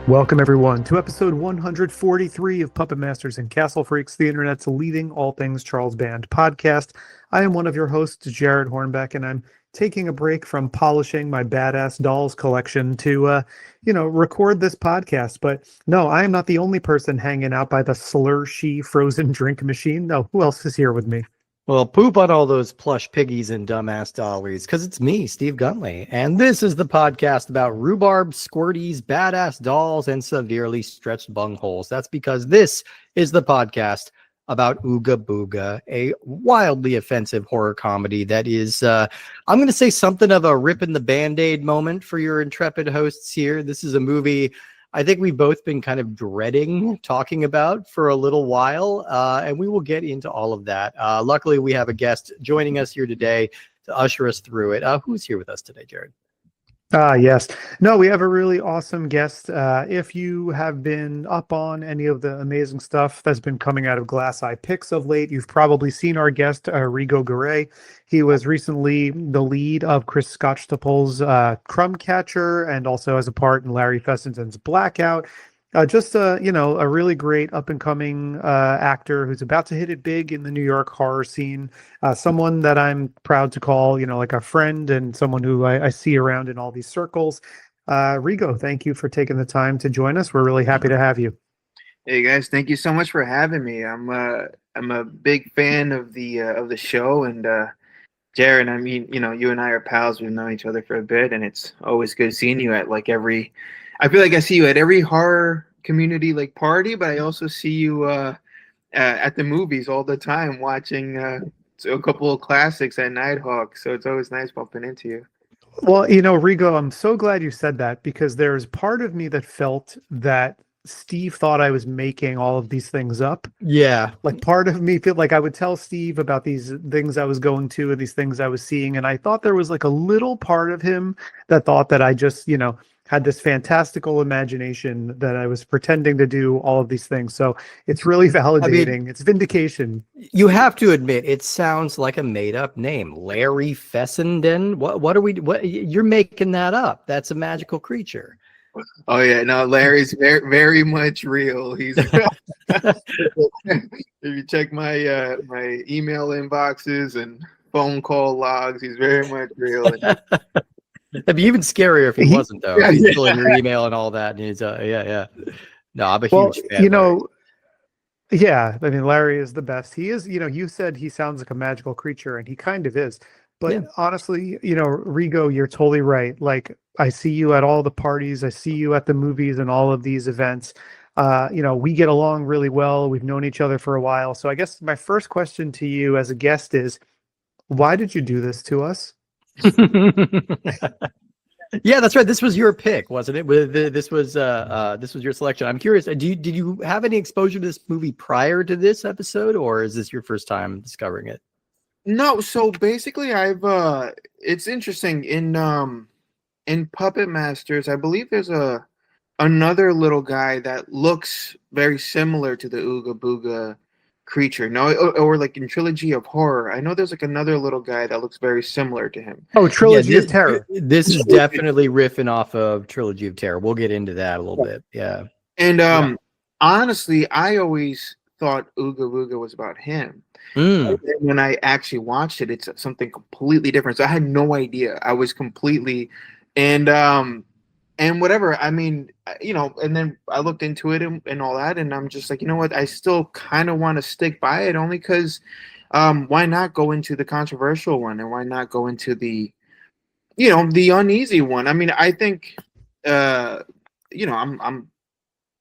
Welcome, everyone, to episode 143 of Puppet Masters and Castle Freaks, the internet's leading all things Charles Band podcast. I am one of your hosts, Jared Hornbeck, and I'm taking a break from polishing my badass dolls collection to, record this podcast. But no, I am not the only person hanging out by the Slurshee frozen drink machine. No, who else is here with me? Well, poop on all those plush piggies and dumbass dollies, because it's me, Steve Guntley, and this is the podcast about rhubarb, squirties, badass dolls, and severely stretched bungholes. That's because this is the podcast about Ooga Booga, a wildly offensive horror comedy that is, I'm going to say something of a rip in the Band-Aid moment for your intrepid hosts here. This is a movie I think we've both been kind of dreading talking about for a little while, and we will get into all of that. Luckily, we have a guest joining us here today to usher us through it. Who's here with us today, Jared? Yes. No, we have a really awesome guest. If you have been up on any of the amazing stuff that's been coming out of Glass Eye Picks of late, you've probably seen our guest, Rigo Garay. He was recently the lead of Chris Scotchtople's Crumb Catcher and also has a part in Larry Fessenden's Blackout. Just a really great up and coming actor who's about to hit it big in the New York horror scene. Someone that I'm proud to call, like a friend and someone who I see around in all these circles. Rigo, thank you for taking the time to join us. We're really happy to have you. Hey guys, thank you so much for having me. I'm a big fan of the show, and Jared, I mean, you and I are pals. We've known each other for a bit, and it's always good seeing you at I feel like I see you at every horror community party, but I also see you at the movies all the time watching a couple of classics at Nighthawk. So it's always nice bumping into you. Well, Rigo, I'm so glad you said that because there's part of me that felt that Steve thought I was making all of these things up. Yeah. Like part of me felt like I would tell Steve about these things I was going to and these things I was seeing. And I thought there was like a little part of him that thought that I just, had this fantastical imagination that I was pretending to do all of these things. So it's really validating. It's vindication. You have to admit, it sounds like a made up name. Larry Fessenden. What you're making that up. That's a magical creature. Oh yeah, no, Larry's very, very much real. He's if you check my my email inboxes and phone call logs, he's very much real. It'd be even scarier if he wasn't, though. He's still in your email and all that. And he's, yeah. No, I'm a huge fan. Yeah, I mean, Larry is the best. He is, you said he sounds like a magical creature, and he kind of is. But honestly, Rigo, you're totally right. Like, I see you at all the parties. I see you at the movies and all of these events. We get along really well. We've known each other for a while. So I guess my first question to you as a guest is, why did you do this to us? Yeah, that's right. This was your pick, wasn't it? This was your selection. I'm curious. Did you have any exposure to this movie prior to this episode, or is this your first time discovering it? No. So basically, it's interesting in Puppet Masters. I believe there's another little guy that looks very similar to the Ooga Booga creature. No, or like in Trilogy of Horror, I know there's like another little guy that looks very similar to him. Oh, Trilogy of Terror. This is definitely riffing off of Trilogy of Terror. We'll get into that a little bit. Yeah. And honestly, I always thought Ooga Booga was about him. When I actually watched it, it's something completely different. So I had no idea. I was completely and whatever. I mean, and then I looked into it and all that, and I'm just like, you know what? I still kind of want to stick by it only because why not go into the controversial one, and why not go into the uneasy one? I mean, I think I'm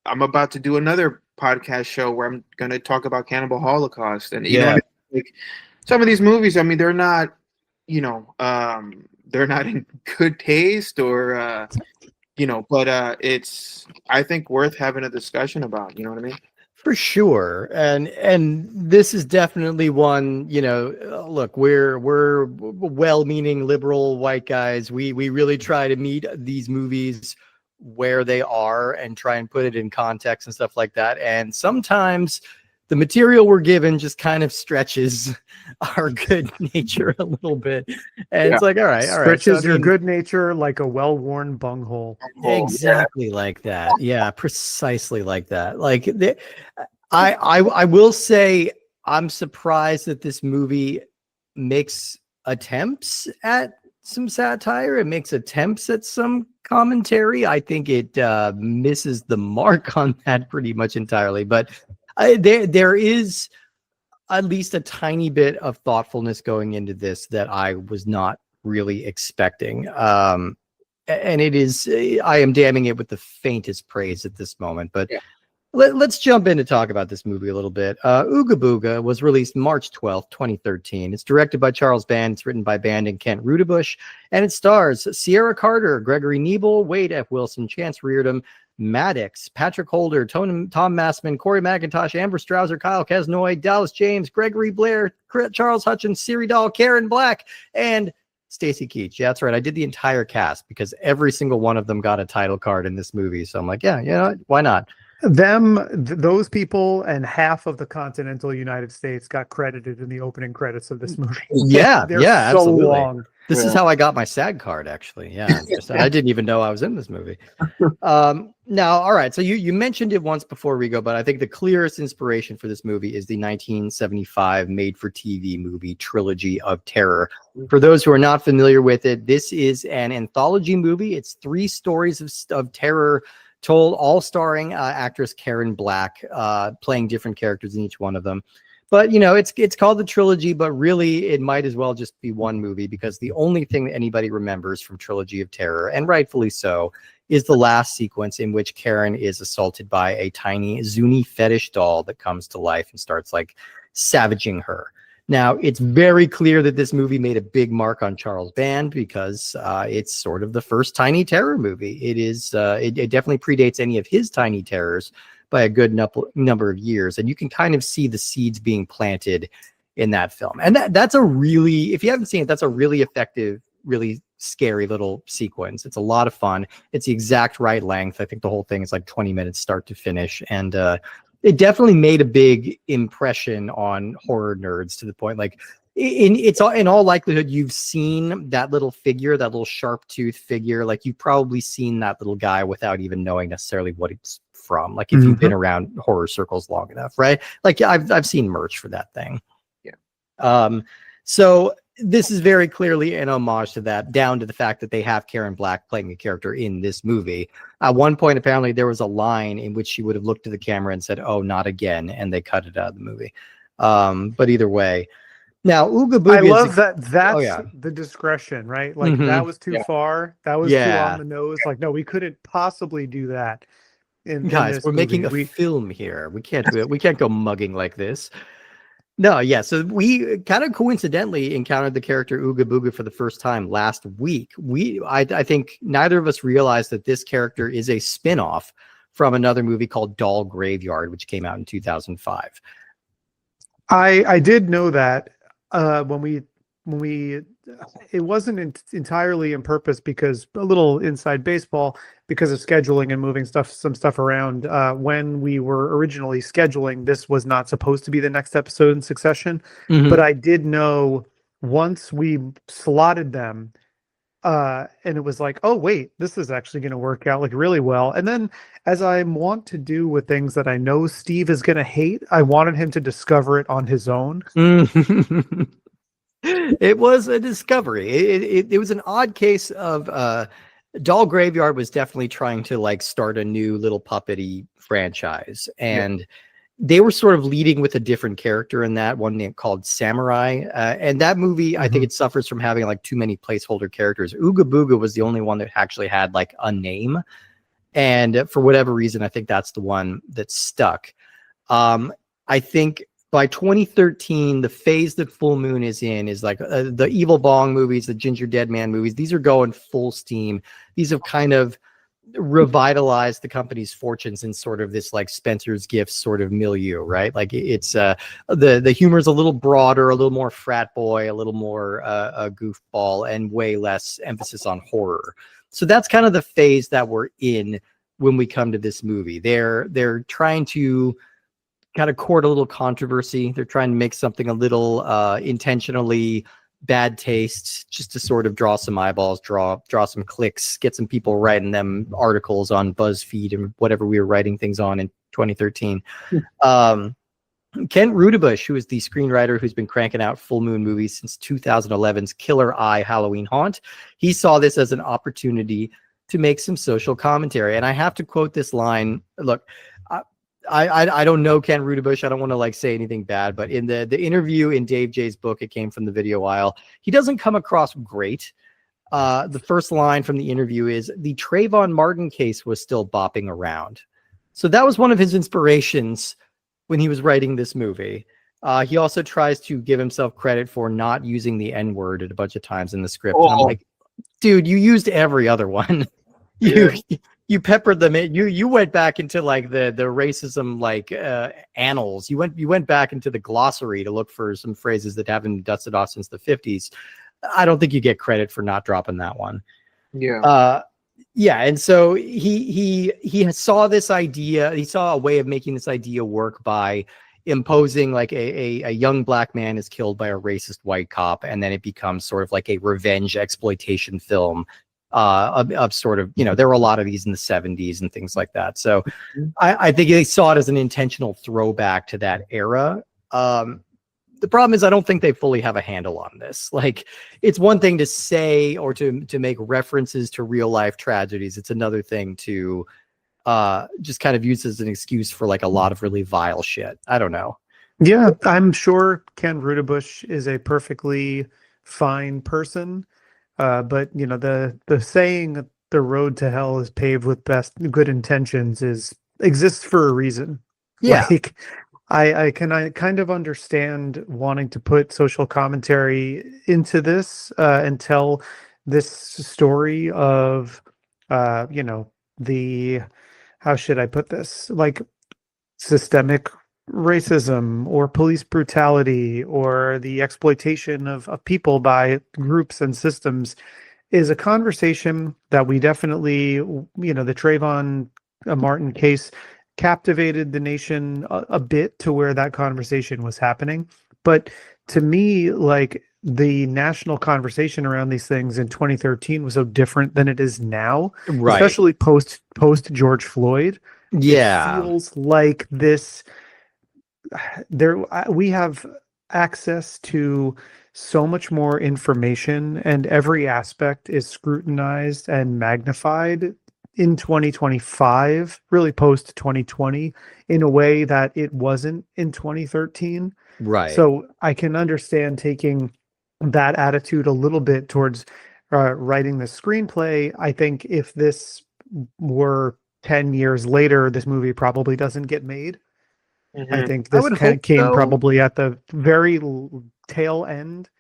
about to do another podcast show where I'm going to talk about Cannibal Holocaust, and like some of these movies, I mean, they're not they're not in good taste or but it's, I think, worth having a discussion about. You know what I mean? For sure. And this is definitely one, look, we're well-meaning liberal white guys. We really try to meet these movies where they are and try and put it in context and stuff like that. And sometimes the material we're given just kind of stretches our good nature a little bit. And it's like, all right. Stretches So, I your mean, good nature like a well-worn bunghole. exactly like that. Yeah, precisely like that. Like I will say I'm surprised that this movie makes attempts at some satire. It makes attempts at some commentary. I think it misses the mark on that pretty much entirely. But there is at least a tiny bit of thoughtfulness going into this that I was not really expecting. And it is, I am damning it with the faintest praise at this moment. But let's jump in to talk about this movie a little bit. Ooga Booga was released March 12th, 2013. It's directed by Charles Band. It's written by Band and Kent Rudebush. And it stars Sierra Carter, Gregory Nebel, Wade F. Wilson, Chance Reardon, Maddox, Patrick Holder, Tom Massman, Corey McIntosh, Amber Strouser, Kyle Kesnoy, Dallas James, Gregory Blair, Charles Hutchins, Siri Dahl, Karen Black, and Stacy Keach. Yeah, that's right. I did the entire cast because every single one of them got a title card in this movie. So I'm like, yeah, you know what? Why not? Those people and half of the continental United States got credited in the opening credits of this movie. Yeah, They're yeah, so absolutely. long. This is how I got my SAG card, actually. Yeah, I didn't even know I was in this movie. Now, all right. So you mentioned it once before, Rigo, but I think the clearest inspiration for this movie is the 1975 made-for-TV movie Trilogy of Terror. For those who are not familiar with it, this is an anthology movie. It's 3 stories of terror told, all starring actress Karen Black, playing different characters in each one of them. But, you know, it's called the trilogy, but really it might as well just be one movie because the only thing that anybody remembers from Trilogy of Terror, and rightfully so, is the last sequence in which Karen is assaulted by a tiny Zuni fetish doll that comes to life and starts like savaging her. Now, it's very clear that this movie made a big mark on Charles Band because it's sort of the first tiny terror movie. It is. It definitely predates any of his tiny terrors by a good number of years. And you can kind of see the seeds being planted in that film. And that's a really, if you haven't seen it, that's a really effective, really scary little sequence. It's a lot of fun. It's the exact right length. I think the whole thing is like 20 minutes start to finish. And it definitely made a big impression on horror nerds to the point, like, in all likelihood, you've seen that little figure, that little sharp tooth figure. Like you've probably seen that little guy without even knowing necessarily what it's from. Like if you've been around horror circles long enough, right? Like I've seen merch for that thing. Yeah. So this is very clearly an homage to that, down to the fact that they have Karen Black playing the character in this movie. At one point, apparently there was a line in which she would have looked to the camera and said, "Oh, not again," and they cut it out of the movie. But either way. Now, Ooga Booga. I love that's the discretion, right? Like that was too far. That was too on the nose. Like, no, we couldn't possibly do that. Guys, we're making a film here. We can't go mugging like this. No, yeah. So we kind of coincidentally encountered the character Ooga Booga for the first time last week. I think neither of us realized that this character is a spin-off from another movie called Doll Graveyard, which came out in 2005. I did know that when we it wasn't entirely in purpose, because a little inside baseball, because of scheduling and moving some stuff around. When we were originally scheduling, this was not supposed to be the next episode in succession, but I did know once we slotted them, and it was like, oh wait, this is actually going to work out like really well. And then, as I want to do with things that I know Steve is going to hate, I wanted him to discover it on his own. It was a discovery. It was an odd case of Doll Graveyard was definitely trying to like start a new little puppety franchise, and they were sort of leading with a different character in that one named called Samurai. And that movie, I think it suffers from having like too many placeholder characters. Ooga Booga was the only one that actually had like a name, and for whatever reason, I think that's the one that stuck. I think by 2013, the phase that Full Moon is in is like the Evil Bong movies, the Ginger Dead Man movies. These are going full steam. These have kind of revitalized the company's fortunes in sort of this like Spencer's Gifts sort of milieu, right? Like it's the humor is a little broader, a little more frat boy, a little more a goofball, and way less emphasis on horror. So that's kind of the phase that we're in when we come to this movie. They're trying to kind of court a little controversy. They're trying to make something a little intentionally bad taste, just to sort of draw some eyeballs, draw some clicks, get some people writing them articles on BuzzFeed and whatever we were writing things on in 2013. Kent Rudebush, who is the screenwriter who's been cranking out full moon movies since 2011's Killer Eye Halloween Haunt, he saw this as an opportunity to make some social commentary. And I have to quote this line. Look, I don't know Ken Rudebush. I don't want to like say anything bad, but in the interview in Dave J's book, it came from the video aisle. He doesn't come across great. The first line from the interview is, the Trayvon Martin case was still bopping around. So that was one of his inspirations when he was writing this movie. He also tries to give himself credit for not using the N-word a bunch of times in the script. And I'm like, dude, you used every other one. You peppered them in. You went back into like the racism like annals. You went back into the glossary to look for some phrases that haven't been dusted off since the 50s. I don't think you get credit for not dropping that one. And so he saw this idea. He saw a way of making this idea work by imposing like a young black man is killed by a racist white cop, and then it becomes sort of like a revenge exploitation film of sort of, there were a lot of these in the 70s and things like that. So I think they saw it as an intentional throwback to that era. The problem is I don't think they fully have a handle on this. Like, it's one thing to say or to make references to real life tragedies. It's another thing to just kind of use as an excuse for like a lot of really vile shit. I don't know. Yeah, I'm sure Ken Rudebush is a perfectly fine person. But the saying the road to hell is paved with good intentions exists for a reason. Yeah. Like, I kind of understand wanting to put social commentary into this and tell this story of the, how should I put this, like systemic racism or police brutality or the exploitation of people by groups and systems, is a conversation that we definitely, the Trayvon Martin case captivated the nation a bit to where that conversation was happening. But to me, like, the national conversation around these things in 2013 was so different than it is now, Right. Especially post George Floyd. Yeah. It feels like this, we have access to so much more information, and every aspect is scrutinized and magnified in 2025, really post 2020, in a way that it wasn't in 2013. Right. So I can understand taking that attitude a little bit towards writing the screenplay. I think if this were 10 years later, this movie probably doesn't get made. I think this came probably at the very tail end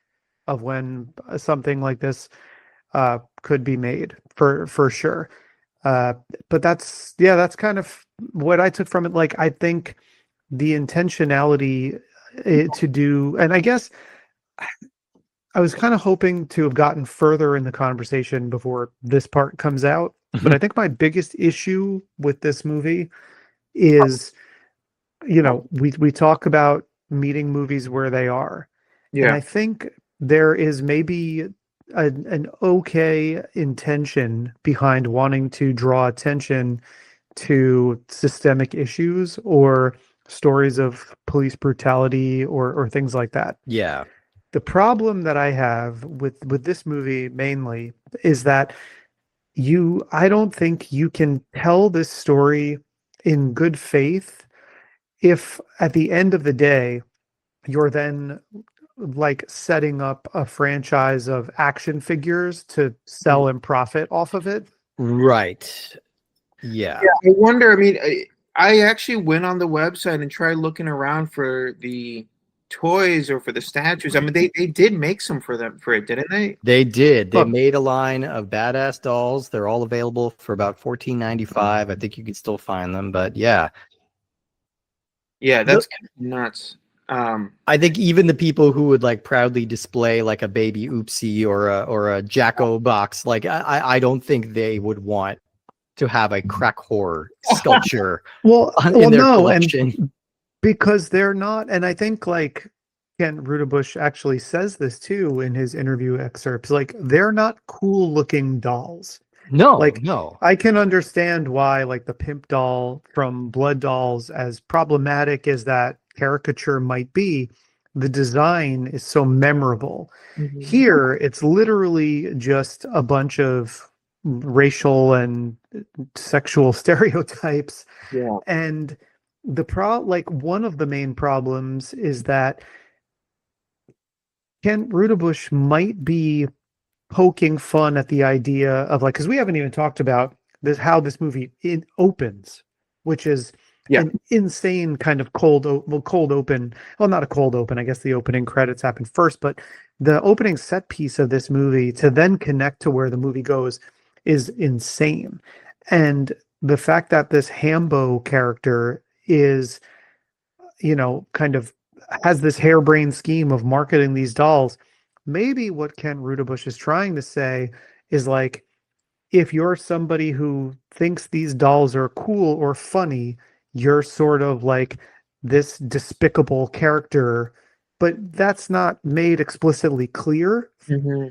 of when something like this could be made, for sure. But that's kind of what I took from it. Like, I think the intentionality to do, and I guess I was kind of hoping to have gotten further in the conversation before this part comes out. But I think my biggest issue with this movie is, we talk about meeting movies where they are. Yeah. And I think there is maybe an okay intention behind wanting to draw attention to systemic issues or stories of police brutality or things like that. Yeah. The problem that I have with this movie mainly is that I don't think you can tell this story in good faith if at the end of the day you're then like setting up a franchise of action figures to sell and profit off of it. Right. Yeah. I wonder, I mean, I actually went on the website and tried looking around for the toys or for the statues. I mean, they did make some for it, didn't they? They did. They made a line of badass dolls. They're all available for about $14.95. I think you can still find them, but yeah. Yeah, that's nuts. I think even the people who would like proudly display like a baby Oopsie or a Jacko box, like I don't think they would want to have a crack whore sculpture in their collection. because they're not, and I think like Ken Rudabush actually says this too in his interview excerpts, like they're not cool looking dolls. No, Like no. I can understand why like the pimp doll from Blood Dolls, as problematic as that caricature might be, the design is so memorable. Mhm. Here, it's literally just a bunch of racial and sexual stereotypes. Yeah. And like one of the main problems is that Kent Rudabush might be poking fun at the idea of like, because we haven't even talked about this, how this movie opens, which is Yeah. an insane kind of cold open. Well, not a cold open. I guess the opening credits happen first, but the opening set piece of this movie to then connect to where the movie goes is insane. And the fact that this Hambo character is, kind of has this harebrained scheme of marketing these dolls. Maybe what Ken Rudabush is trying to say is like, if you're somebody who thinks these dolls are cool or funny, you're sort of like this despicable character, but that's not made explicitly clear. Hmm.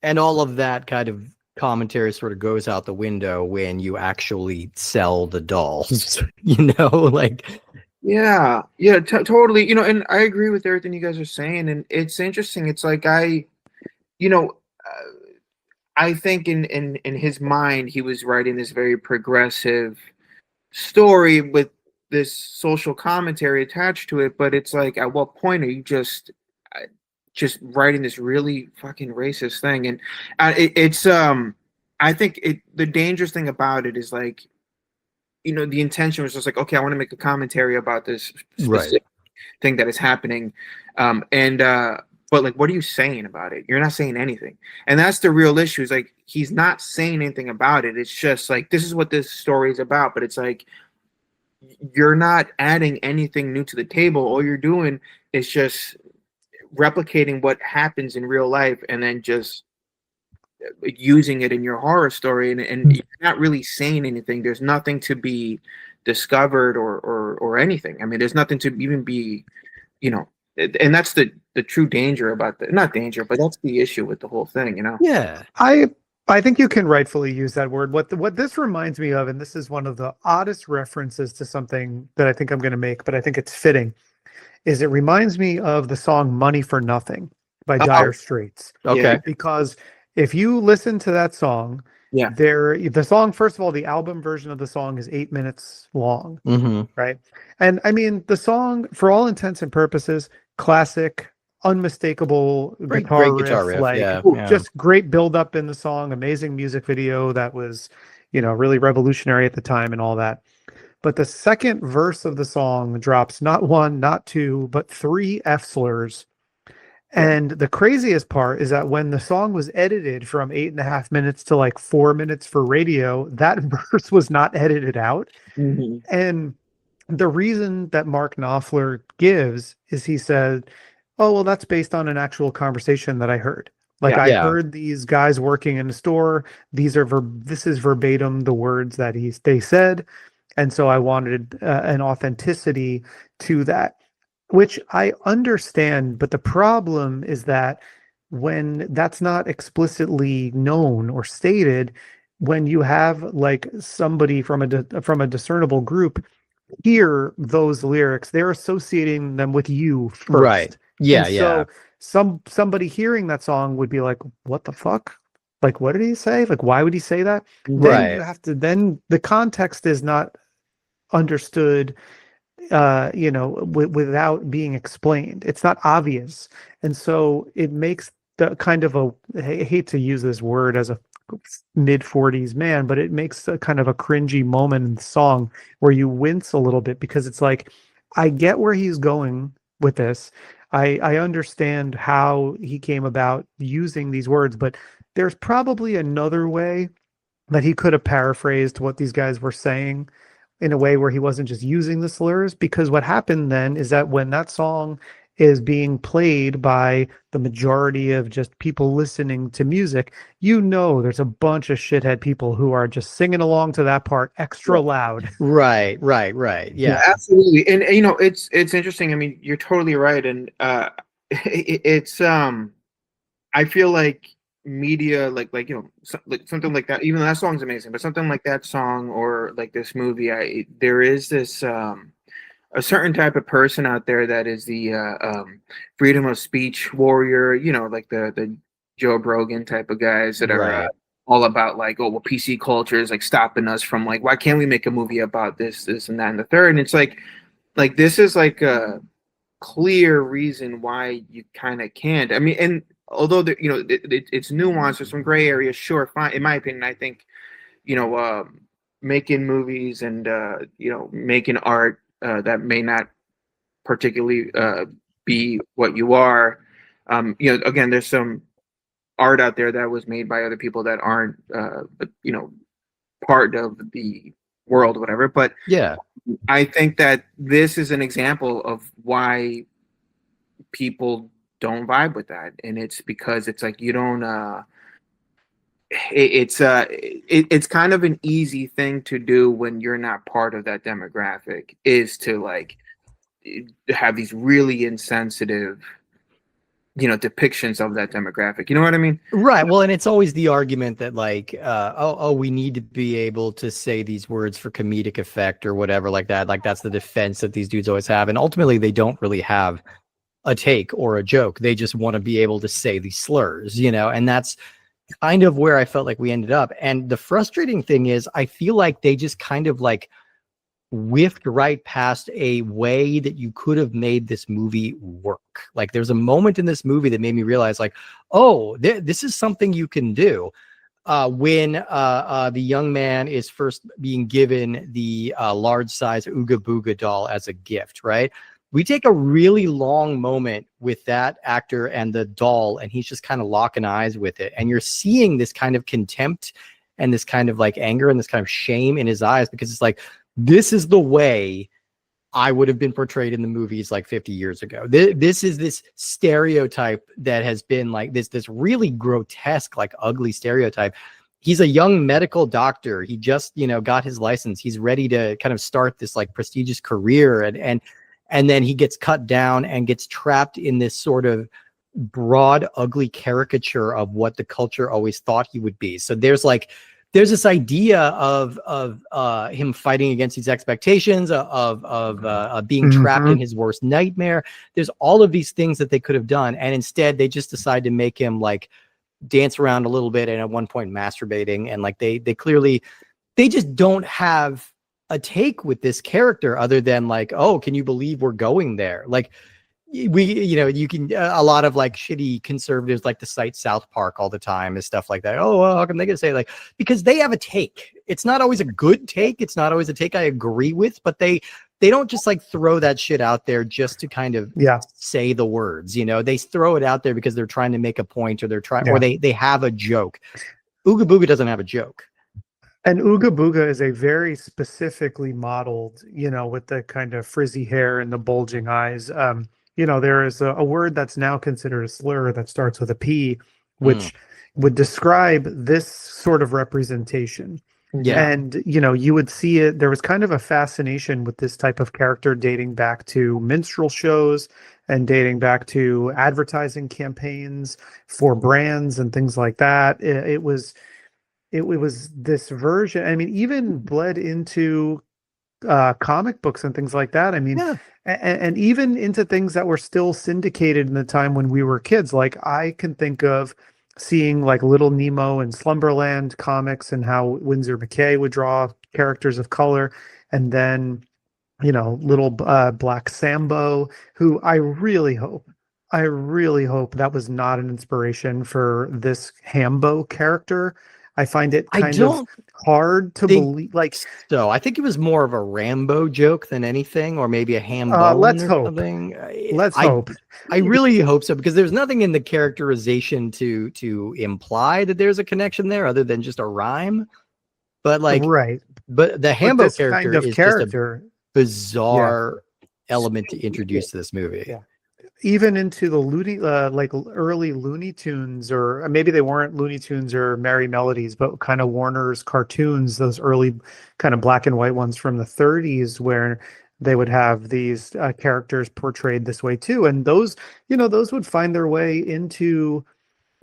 And all of that kind of commentary sort of goes out the window when you actually sell the dolls, like Yeah, yeah, totally. And I agree with everything you guys are saying. And it's interesting. It's like you know, I think in his mind he was writing this very progressive story with this social commentary attached to it. But it's like, at what point are you just writing this really fucking racist thing? And it's I think the dangerous thing about it is like, the intention was just like, okay, I want to make a commentary about this specific thing that is happening. And but like, what are you saying about it? You're not saying anything. And that's the real issue, is like, he's not saying anything about it. It's just like, this is what this story is about. But it's like, you're not adding anything new to the table. All you're doing is just replicating what happens in real life and then just using it in your horror story, and you're not really saying anything. There's nothing to be discovered or anything. I mean, there's nothing to even be, and that's the true danger about not danger, but that's the issue with the whole thing. yeah. I think you can rightfully use that word. What this reminds me of, and this is one of the oddest references to something that I think I'm going to make, but I think it's fitting, is it reminds me of the song "Money for Nothing" by Dire Straits. Okay. Because if you listen to that song, Yeah. the song, first of all, the album version of the song is 8 minutes long, Mm-hmm. right? And I mean, the song, for all intents and purposes, classic, unmistakable Great guitar guitar riff, riff, like yeah. just great build up in the song, amazing music video that was, really revolutionary at the time and all that. But the second verse of the song drops not one, not two, but three F slurs. And the craziest part is that when the song was edited from 8.5 minutes to like 4 minutes for radio, that verse was not edited out. Mm-hmm. And the reason that Mark Knopfler gives is he said, "Oh, well, that's based on an actual conversation that I heard. Like I heard these guys working in a store. This is verbatim the words that they said, and so I wanted an authenticity to that." Which I understand, but the problem is that when that's not explicitly known or stated, when you have like somebody from a discernible group hear those lyrics, they're associating them with you first. Right. Yeah, and so somebody hearing that song would be like, "What the fuck? Like, what did he say? Like, why would he say that?" Right. Then the context is not understood, without being explained. It's not obvious. And so it makes the kind of I hate to use this word as a mid 40s man, but it makes a kind of a cringy moment in the song where you wince a little bit, because it's like, I get where he's going with this. I understand how he came about using these words, but there's probably another way that he could have paraphrased what these guys were saying in a way where he wasn't just using the slurs. Because what happened then is that when that song is being played by the majority of just people listening to music, there's a bunch of shithead people who are just singing along to that part extra loud. Right. Yeah. Absolutely. And it's interesting. I mean, you're totally right. And it's I feel like media, like something like that, even though that song's amazing, but something like that song or like this movie, there is this a certain type of person out there that is the freedom of speech warrior, like the Joe Rogan type of guys that are Right. all about like, oh, well, PC culture is like stopping us from like, why can't we make a movie about this, and that, and the third? And it's like this is like a clear reason why you kind of can't. I mean, and although it's nuanced, there's some gray areas. Sure, fine. In my opinion, I think making movies and making art that may not particularly be what you are. Again, there's some art out there that was made by other people that aren't part of the world, whatever. But Yeah. I think that this is an example of why people don't vibe with that, and it's because it's like you don't it's kind of an easy thing to do when you're not part of that demographic, is to like have these really insensitive depictions of that demographic. You know what I mean? Right. Well, and it's always the argument that like, we need to be able to say these words for comedic effect or whatever like that. Like that's the defense that these dudes always have. And ultimately they don't really have a take or a joke. They just want to be able to say these slurs, and that's kind of where I felt like we ended up. And the frustrating thing is I feel like they just kind of like whiffed right past a way that you could have made this movie work. Like there's a moment in this movie that made me realize like, oh, this is something you can do. When the young man is first being given the large size Ooga Booga doll as a gift, right? We take a really long moment with that actor and the doll, and he's just kind of locking eyes with it. And you're seeing this kind of contempt and this kind of like anger and this kind of shame in his eyes, because it's like, this is the way I would have been portrayed in the movies like 50 years ago. This is this stereotype that has been like this really grotesque, like ugly stereotype. He's a young medical doctor. He just, got his license. He's ready to kind of start this like prestigious career. And then he gets cut down and gets trapped in this sort of broad, ugly caricature of what the culture always thought he would be. So there's this idea of him fighting against these expectations, of being trapped in his worst nightmare. There's all of these things that they could have done. And instead they just decide to make him like dance around a little bit and at one point masturbating. And like they just don't have a take with this character other than like, oh, can you believe we're going there? Like you can a lot of like shitty conservatives like to cite South Park all the time and stuff like that. Oh, well, how come they gonna say like, because they have a take. It's not always a good take. It's not always a take I agree with, but they don't just like throw that shit out there just to kind of say the words. They throw it out there because they're trying to make a point, or they're trying, or they have a joke. Ooga Booga doesn't have a joke. And Ooga Booga is a very specifically modeled, with the kind of frizzy hair and the bulging eyes. There is a word that's now considered a slur that starts with a P, which would describe this sort of representation. Yeah. And, you would see it. There was kind of a fascination with this type of character dating back to minstrel shows and dating back to advertising campaigns for brands and things like that. It was this version. I mean, even bled into comic books and things like that. I mean, and even into things that were still syndicated in the time when we were kids. Like I can think of seeing like Little Nemo and Slumberland comics and how Winsor McKay would draw characters of color. And then, little Black Sambo, who I really hope that was not an inspiration for this Hambo character. I find it kind of hard to believe. Like, so I think it was more of a Rambo joke than anything, or maybe a Hambo. Let's hope. Something. Let's hope. I really hope so, because there's nothing in the characterization to imply that there's a connection there other than just a rhyme. But like, right. But the Hambo character kind of is just a bizarre element to introduce to this movie. Yeah. even into the early Looney Tunes, or maybe they weren't Looney Tunes or Merry Melodies, but kind of Warner's cartoons, those early kind of black and white ones from the 30s, where they would have these characters portrayed this way too. And those, those would find their way into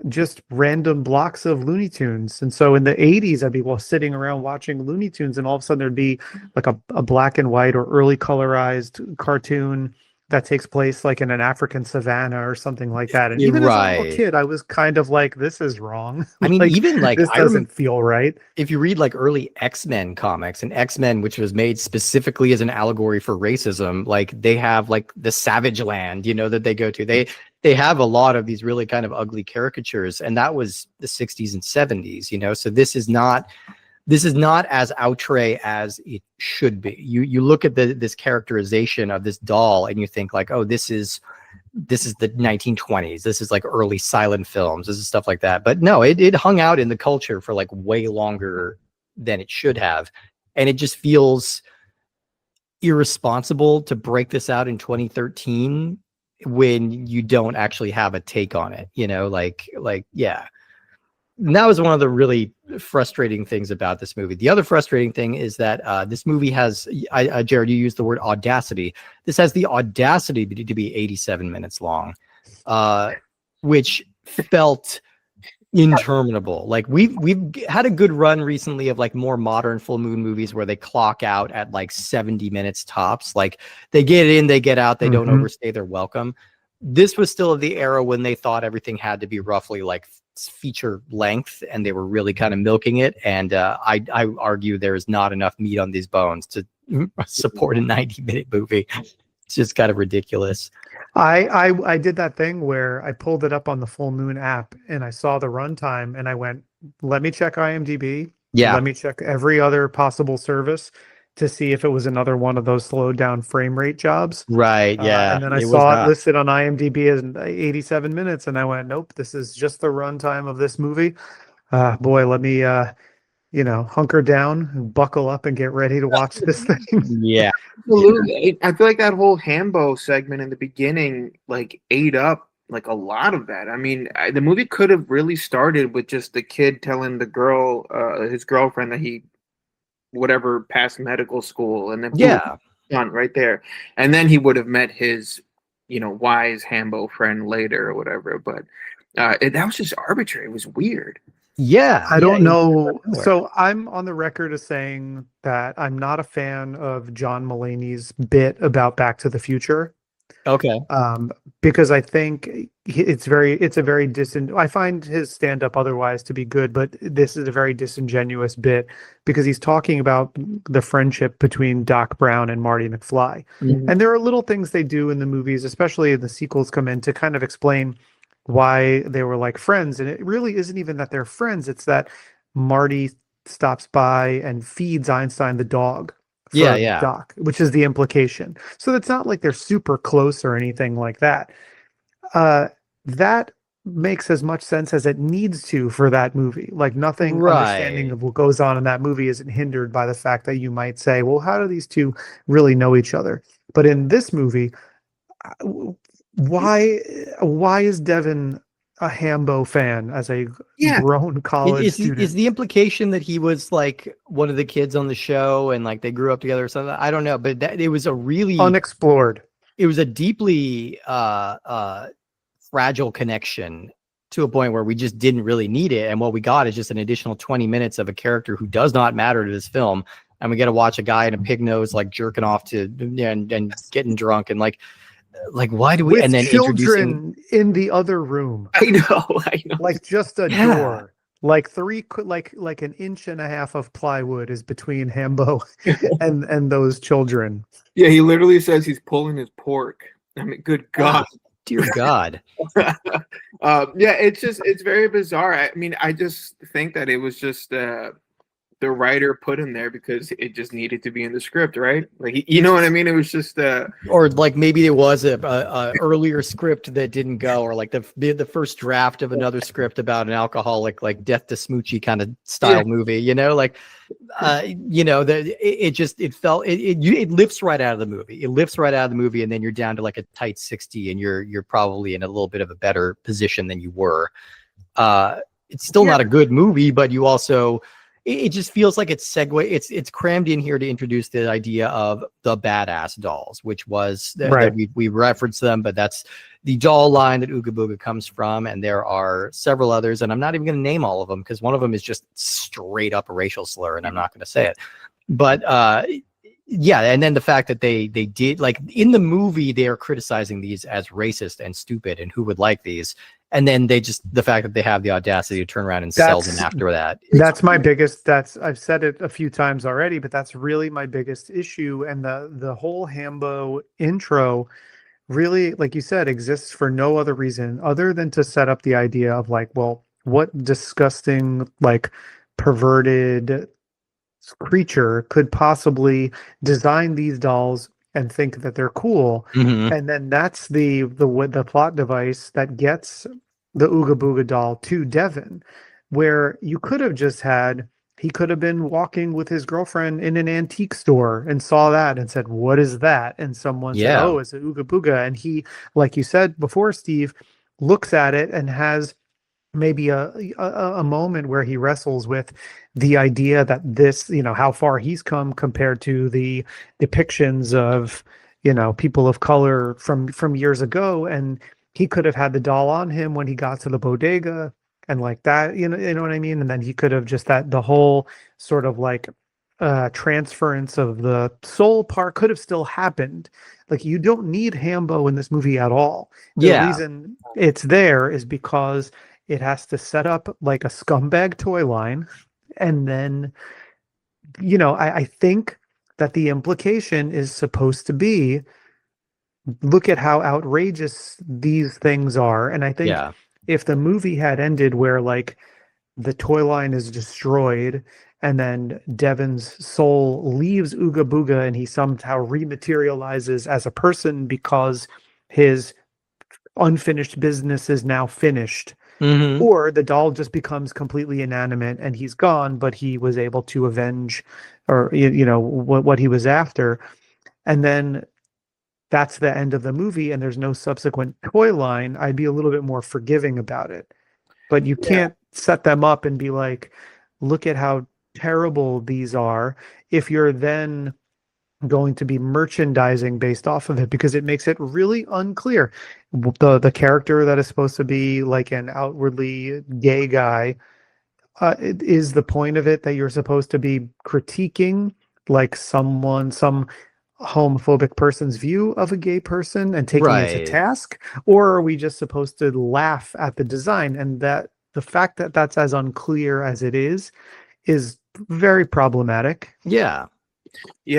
just random blocks of Looney Tunes. And so in the 80s, I'd be sitting around watching Looney Tunes, and all of a sudden there'd be like a black and white or early colorized cartoon that takes place like in an African savannah or something like that. And You're even as a little right. kid, I was kind of like, this is wrong. I mean, even like this doesn't feel right. If you read like early X-Men comics, and X-Men, which was made specifically as an allegory for racism, like they have like the Savage Land, that they go to. They have a lot of these really kind of ugly caricatures, and that was the 60s and 70s, so this is not as outre as it should be. You look at this characterization of this doll and you think like, oh, this is the 1920s. This is like early silent films. This is stuff like that. But no, it hung out in the culture for like way longer than it should have. And it just feels irresponsible to break this out in 2013 when you don't actually have a take on it, yeah. And that was one of the really frustrating things about this movie. The other frustrating thing is that this movie has, Jared, you used the word audacity. This has the audacity to be 87 minutes long, which felt interminable. Like we've had a good run recently of like more modern full moon movies where they clock out at like 70 minutes tops. Like they get in, they get out, they don't overstay their welcome. This was still the era when they thought everything had to be roughly like feature length, and they were really kind of milking it. And I argue there is not enough meat on these bones to support a 90-minute movie. It's just kind of ridiculous. I did that thing where I pulled it up on the Full Moon app and I saw the runtime and I went, let me check IMDb. Yeah. Let me check every other possible service to see if it was another one of those slowed down frame rate jobs. Right. Yeah. And then I saw it listed on IMDb as 87 minutes, and I went, nope, this is just the runtime of this movie. Boy, let me, hunker down and buckle up and get ready to watch this thing. Yeah. Absolutely. I feel like that whole Hambo segment in the beginning, like, ate up like a lot of that. I mean, the movie could have really started with just the kid telling the girl, his girlfriend, that he whatever passed medical school, and then done right there, and then he would have met his wise Hambo friend later or whatever. But that was just arbitrary. It was weird. I don't know. So I'm on the record as saying that I'm not a fan of John Mulaney's bit about Back to the Future. Okay. Because I think I find his stand-up otherwise to be good, but this is a very disingenuous bit because he's talking about the friendship between Doc Brown and Marty McFly. Mm-hmm. And there are little things they do in the movies, especially the sequels come in, to kind of explain why they were like friends. And it really isn't even that they're friends. It's that Marty stops by and feeds Einstein the dog. Doc, which is the implication. So it's not like they're super close or anything like that. That makes as much sense as it needs to for that movie. Like nothing understanding of what goes on in that movie isn't hindered by the fact that you might say, well, how do these two really know each other? But in this movie, why is Devin a Hambo fan as a grown college student? Is the implication that he was like one of the kids on the show and like they grew up together or something? I don't know, but it was a really unexplored. It was a deeply fragile connection to a point where we just didn't really need it, and what we got is just an additional 20 minutes of a character who does not matter to this film, and we get to watch a guy in a pig nose like jerking off to and getting drunk and like why do we with and then children in the other room. I know like just a door, like like an inch and a half of plywood is between Hambo and those children. Yeah, he literally says he's pulling his pork. I mean, good God. Dear God. It's very bizarre. I mean, I just think that it was just the writer put him there because it just needed to be in the script, right? Like, you know what I mean? It was just Or like maybe it was a earlier script that didn't go, or like the first draft of another script about an alcoholic, like Death to Smoochie kind of style movie, like it lifts right out of the movie. It lifts right out of the movie, and then you're down to like a tight 60, and you're probably in a little bit of a better position than you were. It's still not a good movie, but you also it just feels like it's crammed in here to introduce the idea of the badass dolls, which was that we reference them, but that's the doll line that Ooga Booga comes from, and there are several others, and I'm not even going to name all of them because one of them is just straight up a racial slur, and I'm not going to say it. But and then the fact that they did, like, in the movie they are criticizing these as racist and stupid, and who would like these. And then the fact that they have the audacity to turn around and sell them after that. That's my biggest, I've said it a few times already, but that's really my biggest issue. And the whole Hambo intro really, like you said, exists for no other reason other than to set up the idea of like, well, what disgusting, like, perverted creature could possibly design these dolls and think that they're cool. And then that's the plot device that gets the Ooga Booga doll to Devin, where you could have just he could have been walking with his girlfriend in an antique store and saw that and said, "What is that?" And someone said, "Oh, it's an Ooga Booga." And he, like you said before, Steve, looks at it and has maybe a moment where he wrestles with the idea that this, how far he's come compared to the depictions of, people of color from years ago. And he could have had the doll on him when he got to the bodega and like that, you know what I mean? And then he could have just the whole sort of like transference of the soul part could have still happened. Like, you don't need Hambo in this movie at all. The reason it's there is because it has to set up like a scumbag toy line. And then, I think that the implication is supposed to be, look at how outrageous these things are. And I think if the movie had ended where like the toy line is destroyed and then Devin's soul leaves Ooga Booga and he somehow rematerializes as a person because his unfinished business is now finished, or the doll just becomes completely inanimate and he's gone, but he was able to avenge or what he was after, and then that's the end of the movie and there's no subsequent toy line, I'd be a little bit more forgiving about it. But you can't set them up and be like, look at how terrible these are, if you're then going to be merchandising based off of it, because it makes it really unclear. The character that is supposed to be like an outwardly gay guy, is the point of it that you're supposed to be critiquing like some homophobic person's view of a gay person and taking it to task, or are we just supposed to laugh at the design? And that the fact that that's as unclear as it is very problematic. Yeah,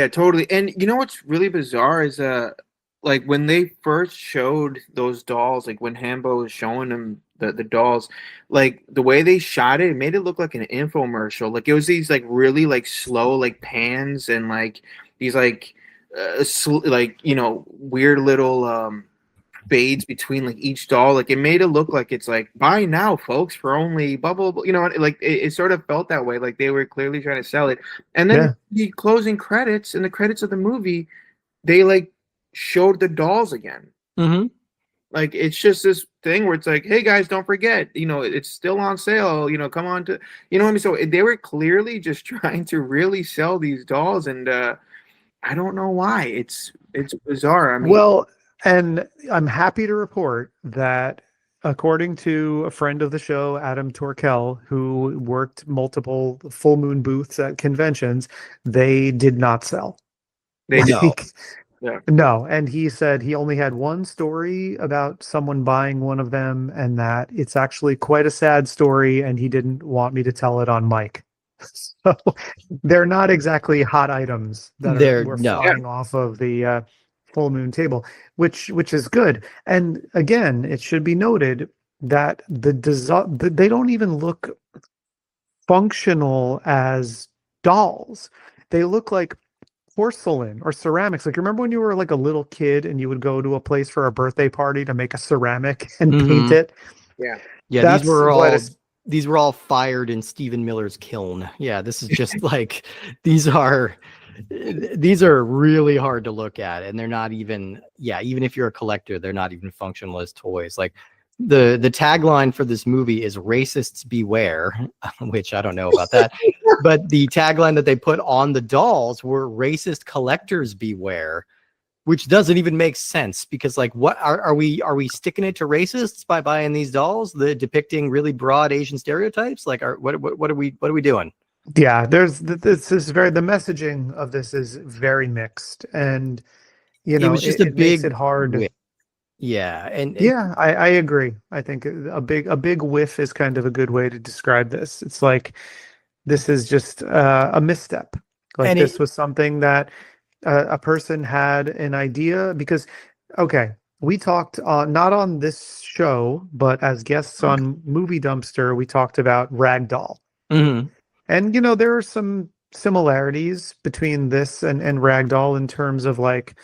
totally. And you know what's really bizarre is like when they first showed those dolls, like when Hambo was showing them the dolls, like the way they shot it, it made it look like an infomercial. Like it was these like really like slow like pans and like these like weird little fades between like each doll. Like it made it look like it's like, buy now folks for only blah blah blah, like it sort of felt that way, like they were clearly trying to sell it. And then the closing credits and the credits of the movie, they like showed the dolls again. Like it's just this thing where it's like, hey guys, don't forget, it's still on sale, come on to, what I mean? So they were clearly just trying to really sell these dolls, and I don't know why. It's bizarre. I mean, well, and I'm happy to report that according to a friend of the show, Adam Torkel, who worked multiple full moon booths at conventions, they did not sell. No. And he said he only had one story about someone buying one of them, and that it's actually quite a sad story, and he didn't want me to tell it on mic. So they're not exactly hot items that were flying off of the full moon table, which is good. And again, it should be noted that they don't even look functional as dolls. They look like porcelain or ceramics. Like, remember when you were like a little kid and you would go to a place for a birthday party to make a ceramic and paint it? Yeah. Yeah, That's what these were all fired in Stephen Miller's kiln. Yeah, this is just like these are really hard to look at, and they're not even even if you're a collector, they're not even functional as toys. Like the tagline for this movie is "Racists Beware," which I don't know about that, but the tagline that they put on the dolls were "Racist Collectors Beware." Which doesn't even make sense because, like, what are we sticking it to racists by buying these dolls that depicting really broad Asian stereotypes? Like, what are we doing? Yeah, this is the messaging of this is very mixed, and It was just a it makes it big hard. whiff. Yeah, and Yeah, I agree. I think a big whiff is kind of a good way to describe this. It's like this is just a misstep. Like and it this was something that a person had an idea because, okay, we talked not on this show, but as guests on Movie Dumpster, we talked about Ragdoll. mhm. And there are some similarities between this and Ragdoll in terms of like,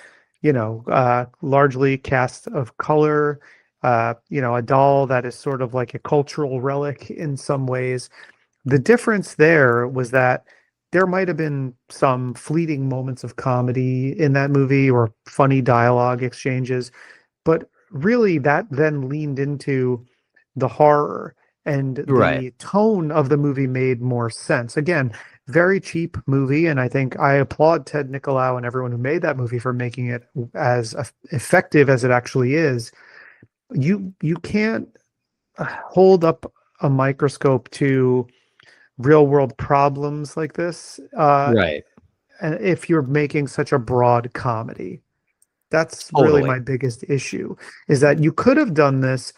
largely cast of color, a doll that is sort of like a cultural relic in some ways. The difference there was that there might have been some fleeting moments of comedy in that movie or funny dialogue exchanges, but really that then leaned into the horror and Right. the tone of the movie made more sense. Again, very cheap movie, and I think I applaud Ted Nicolau and everyone who made that movie for making it as effective as it actually is. You can't hold up a microscope to real world problems like this Right. and if you're making such a broad comedy. That's really Totally. my biggest issue, is that you could have done this,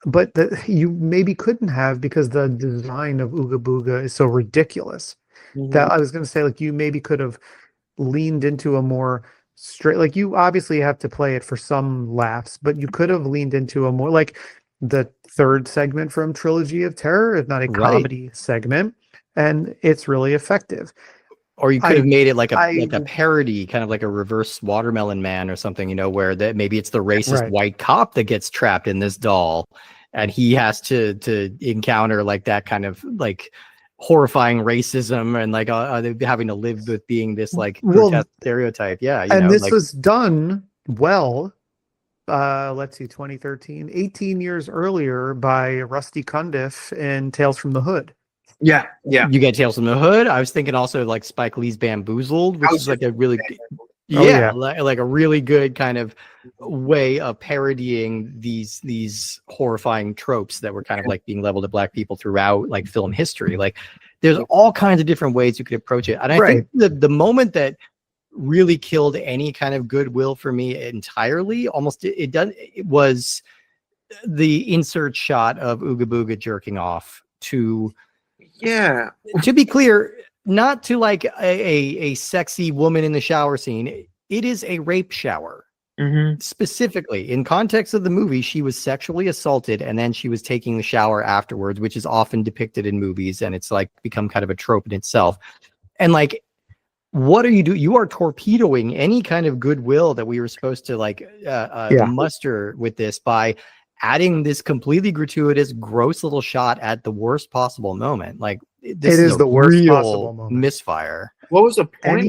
but you maybe couldn't have because the design of Ooga Booga is so ridiculous that I was going to say, like, you maybe could have leaned into a more straight, like, you obviously have to play it for some laughs, but you could have leaned into a more like the third segment from Trilogy of Terror is not a Right. comedy segment, and it's really effective. Or you could have I made it like I a parody, kind of like a reverse Watermelon Man or something, where that maybe it's the racist right. white cop that gets trapped in this doll, and he has to encounter like that kind of like horrifying racism and like having to live with being this like Well, grotesque stereotype. Yeah, and this like was done well, let's see, 2013, 18 years earlier by Rusty Cundiff in Tales from the Hood. Yeah. you get Tales from the Hood. I was thinking also like Spike Lee's Bamboozled, which is like a really yeah. like a really good kind of way of parodying these horrifying tropes that were kind of like being leveled at black people throughout like film history. Like there's all kinds of different ways you could approach it. And I think the moment that really killed any kind of goodwill for me entirely, almost it was the insert shot of Ooga Booga jerking off to be clear, not to like a sexy woman in the shower scene. It is a rape shower. Specifically, in context of the movie, she was sexually assaulted and then she was taking the shower afterwards, which is often depicted in movies, and it's like become kind of a trope in itself. And like, what are you doing? You are torpedoing any kind of goodwill that we were supposed to like muster with this by adding this completely gratuitous, gross little shot at the worst possible moment. Like this is the worst real possible moment. Misfire. What was the point?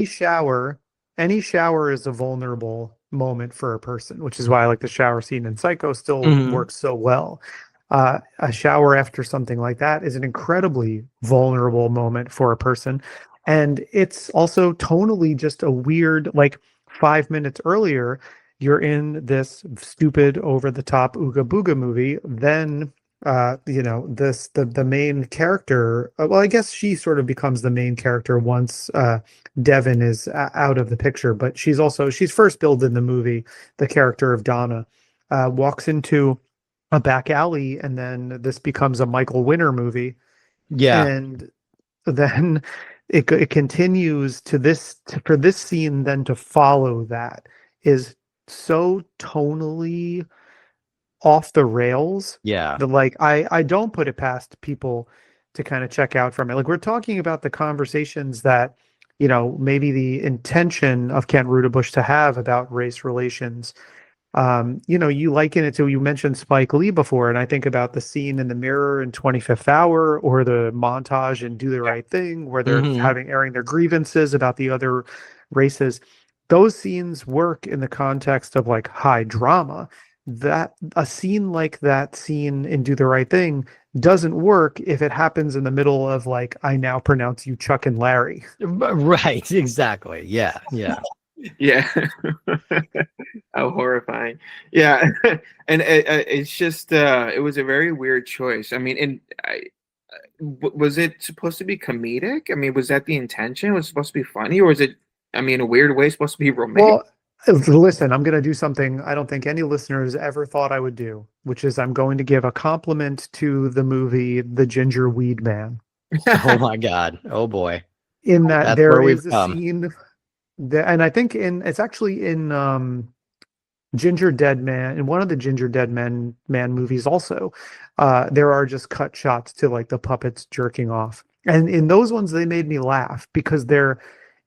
Any shower is a vulnerable moment for a person, which is why I like the shower scene in Psycho still works so well. A shower after something like that is an incredibly vulnerable moment for a person. And it's also tonally just a weird, like 5 minutes earlier, you're in this stupid over the top Ooga Booga movie. Then, the main character, well, I guess she sort of becomes the main character once Devin is out of the picture, but she's first billed in the movie. The character of Donna walks into a back alley, and then this becomes a Michael Winner movie. Yeah. And then it continues for this scene then to follow that is so tonally off the rails. Yeah. That like I don't put it past people to kind of check out from it. Like we're talking about the conversations that, you know, maybe the intention of Kent Rudabush to have about race relations. You know, you liken it to, you mentioned Spike Lee before, and I think about the scene in the mirror in 25th Hour, or the montage in Do the Right Thing, where they're airing their grievances about the other races. Those scenes work in the context of like high drama. That a scene like that scene in Do the Right Thing doesn't work if it happens in the middle of like, I now pronounce you Chuck and Larry. Right, exactly. Yeah, yeah. Yeah. How horrifying. Yeah. And it's just it was a very weird choice. I mean, was it supposed to be comedic? I mean, was that the intention? Was it supposed to be funny, or was it, I mean, in a weird way, supposed to be romantic? Well, listen, I'm going to do something I don't think any listeners ever thought I would do, which is I'm going to give a compliment to the movie The Ginger Weed Man. Oh my God. Oh boy. In that That's there where we've is a come. scene that, and I think it's actually in Ginger Dead Man, in one of the Ginger Dead Man movies also, there are just cut shots to like the puppets jerking off. And in those ones, they made me laugh because they're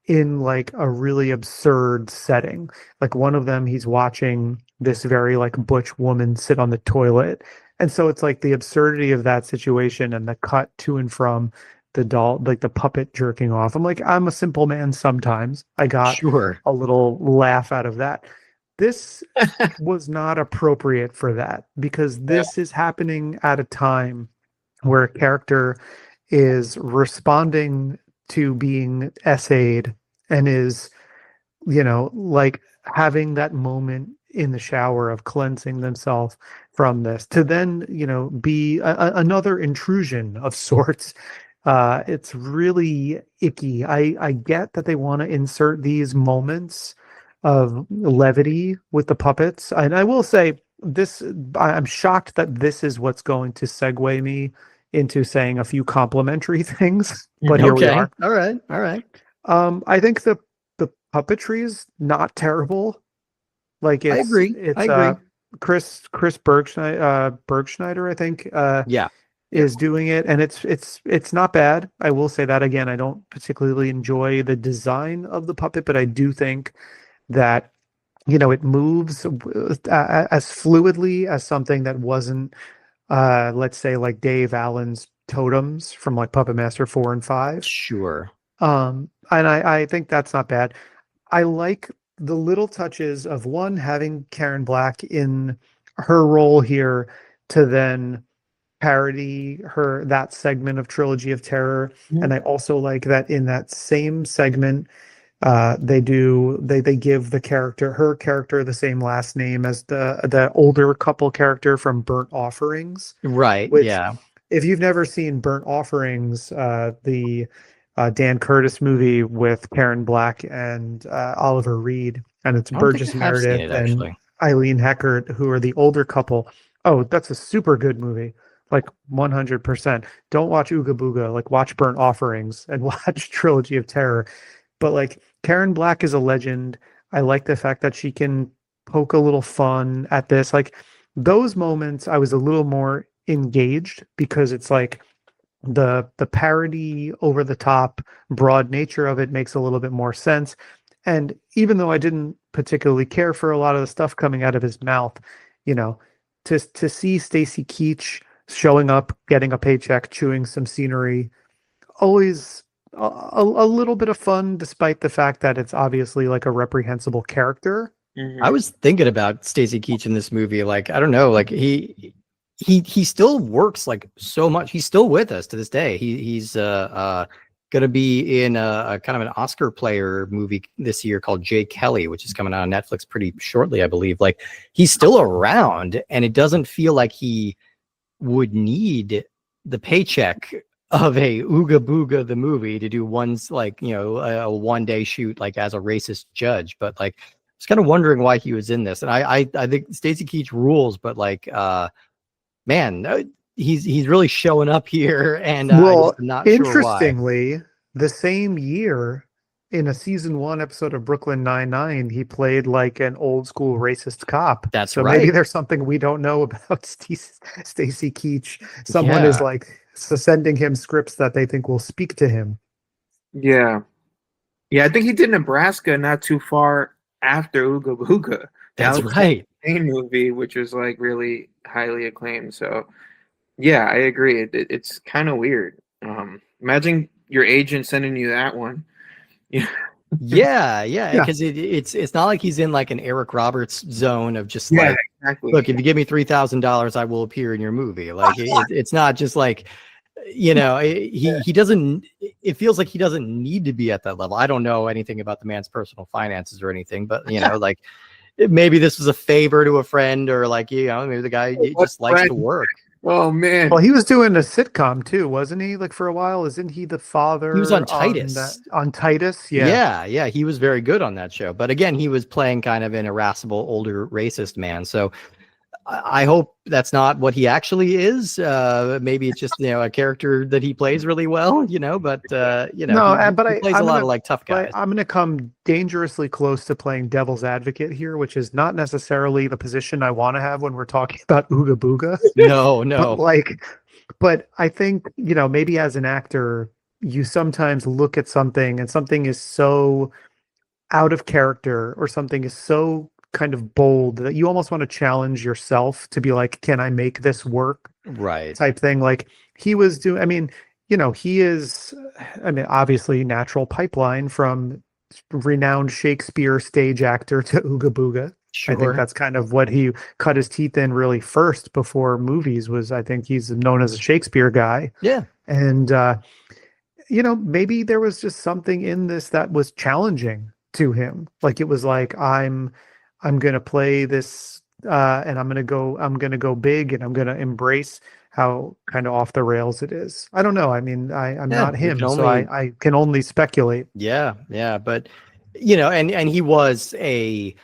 in like a really absurd setting. Like one of them, he's watching this very like butch woman sit on the toilet. And so it's like the absurdity of that situation and the cut to and from the doll, like the puppet jerking off. I'm like, I'm a simple man sometimes. I got Sure. a little laugh out of that. This was not appropriate for that because this is happening at a time where a character is responding to being essayed and is, you know, like having that moment in the shower of cleansing themselves from this to then, you know, be another intrusion of sorts. It's really icky. I get that they want to insert these moments of levity with the puppets. And I will say this, I'm shocked that this is what's going to segue me into saying a few complimentary things, but here we Okay. are. All right. All right. I think the puppetry is not terrible. Like I agree. it's I agree. Chris Bergschneider, I think, Yeah. is doing it, and it's not bad. I will say that again. I don't particularly enjoy the design of the puppet, but I do think that, you know, it moves as fluidly as something that wasn't, let's say, like Dave Allen's totems from like Puppet Master 4 and 5. Sure. And I think that's not bad. I like the little touches of one, having Karen Black in her role here to then parody that segment of Trilogy of Terror. And I also like that in that same segment, they give her character the same last name as the older couple character from Burnt Offerings. Right. Which, Yeah. if you've never seen Burnt Offerings, the Dan Curtis movie with Karen Black and Oliver Reed, and it's I don't think Burgess I have seen Meredith it and actually. Eileen Heckert, who are the older couple. Oh, that's a super good movie. Like 100%. Don't watch Ooga Booga. Like watch Burnt Offerings and watch Trilogy of Terror. But like Karen Black is a legend. I like the fact that she can poke a little fun at this. Like those moments, I was a little more engaged because it's like the parody, over the top, broad nature of it makes a little bit more sense. And even though I didn't particularly care for a lot of the stuff coming out of his mouth, you know, to see Stacy Keach showing up, getting a paycheck, chewing some scenery, always a little bit of fun, despite the fact that it's obviously like a reprehensible character. I was thinking about Stacy Keach in this movie. Like, I don't know, like he still works like so much. He's still with us to this day. He's gonna be in a kind of an Oscar player movie this year called Jay Kelly, which is coming out on Netflix pretty shortly, I believe. Like he's still around, and it doesn't feel like he would need the paycheck of a Ooga Booga the movie to do one's, like, you know, a 1-day shoot like as a racist judge. But like I was kind of wondering why he was in this. And I think Stacy Keach rules, but like man, he's really showing up here, and I Well, just am not sure why. interestingly, the same year, in a season 1 episode of Brooklyn Nine-Nine, he played like an old school racist cop. That's So maybe right. there's something we don't know about Stacy Keach. Someone is Yeah. like So sending him scripts that they think will speak to him. Yeah. Yeah, I think he did Nebraska not too far after Ooga Booga. That That's was right. a movie which was like really highly acclaimed. So yeah, I agree. It's kind of weird. Imagine your agent sending you that one. Yeah. Yeah, Yeah. because it's not like he's in like an Eric Roberts zone of just Yeah, like, exactly. look, if you give me $3,000, I will appear in your movie. Like it's not just like, he doesn't. It feels like he doesn't need to be at that level. I don't know anything about the man's personal finances or anything, but like maybe this was a favor to a friend, or like maybe the guy What just likes friend? to work. Oh man. Well, he was doing a sitcom too, wasn't he? Like for a while, isn't he the He was on father Titus. on Titus? Yeah, he was very good on that show. But again, he was playing kind of an irascible, older, racist man. So I hope that's not what he actually is. Maybe it's just a character that he plays really well. But No, but he plays a lot of like tough guys. I'm gonna come dangerously close to playing devil's advocate here, which is not necessarily the position I want to have when we're talking about Ooga Booga. No. But I think, maybe as an actor, you sometimes look at something and something is so out of character or something is so kind of bold that you almost want to challenge yourself to be like, can I make this work? Right. Type thing. Like he was doing, he is, obviously natural pipeline from renowned Shakespeare stage actor to Ooga Booga. I think Sure. that's kind of what he cut his teeth in really first before movies was, I think he's known as a Shakespeare guy. Yeah. And, maybe there was just something in this that was challenging to him. Like it was like, I'm going to play this, and I'm going to go big and I'm going to embrace how kind of off the rails it is. I don't know. I'm not we him, can so only- I can only speculate. Yeah. But and he was a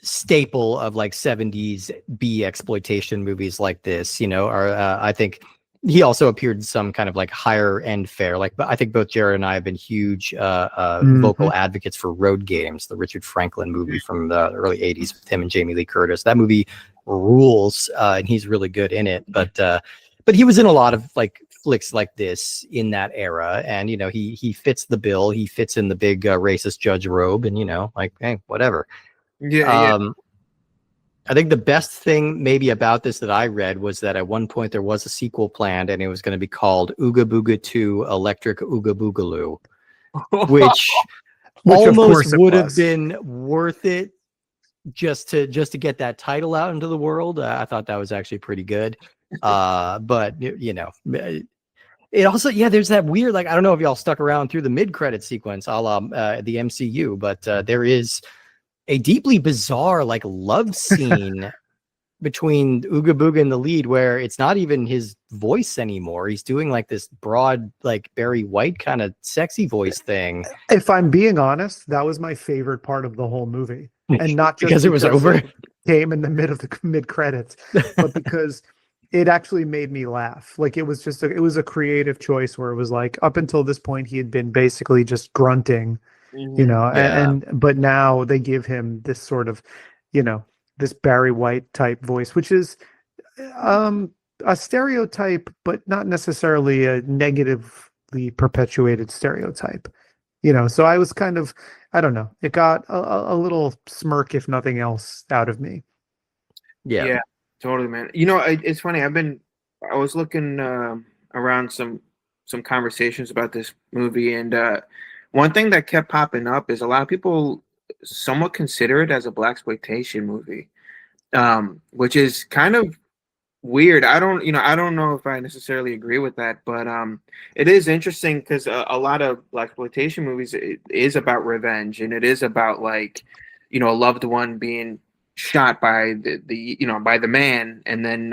staple of like 70s B exploitation movies like this, or I think he also appeared in some kind of like higher end fare. But I think both Jared and I have been huge vocal advocates for Road Games, the Richard Franklin movie from the early 80s with him and Jamie Lee Curtis. That movie rules, and he's really good in it. But he was in a lot of like flicks like this in that era, and he fits the bill. He fits in the big racist judge robe, and like, hey, whatever. Yeah. I think the best thing maybe about this that I read was that at one point there was a sequel planned, and it was going to be called Ooga Booga 2 Electric Ooga Boogaloo, which almost would have been worth it just to get that title out into the world. I thought that was actually pretty good. But it also, there's that weird, like, I don't know if y'all stuck around through the mid-credit sequence a la the MCU, but there is a deeply bizarre like love scene between Ooga Booga and the lead, where it's not even his voice anymore. He's doing like this broad, like Barry White kind of sexy voice thing. If I'm being honest, that was my favorite part of the whole movie, and not just because it was over. It came in the mid credits, but because it actually made me laugh. Like it was just it was a creative choice where it was like, up until this point he had been basically just grunting. But now they give him this sort of, this Barry White type voice, which is a stereotype, but not necessarily a negatively perpetuated stereotype. So I was kind of, I don't know, it got a little smirk, if nothing else, out of me. Yeah, totally, man. It's funny. I was looking around some conversations about this movie, and one thing that kept popping up is a lot of people somewhat consider it as a blaxploitation movie, which is kind of weird. I don't know if I necessarily agree with that, but it is interesting because a lot of blaxploitation movies is about revenge, and it is about like, a loved one being shot by by the man, and then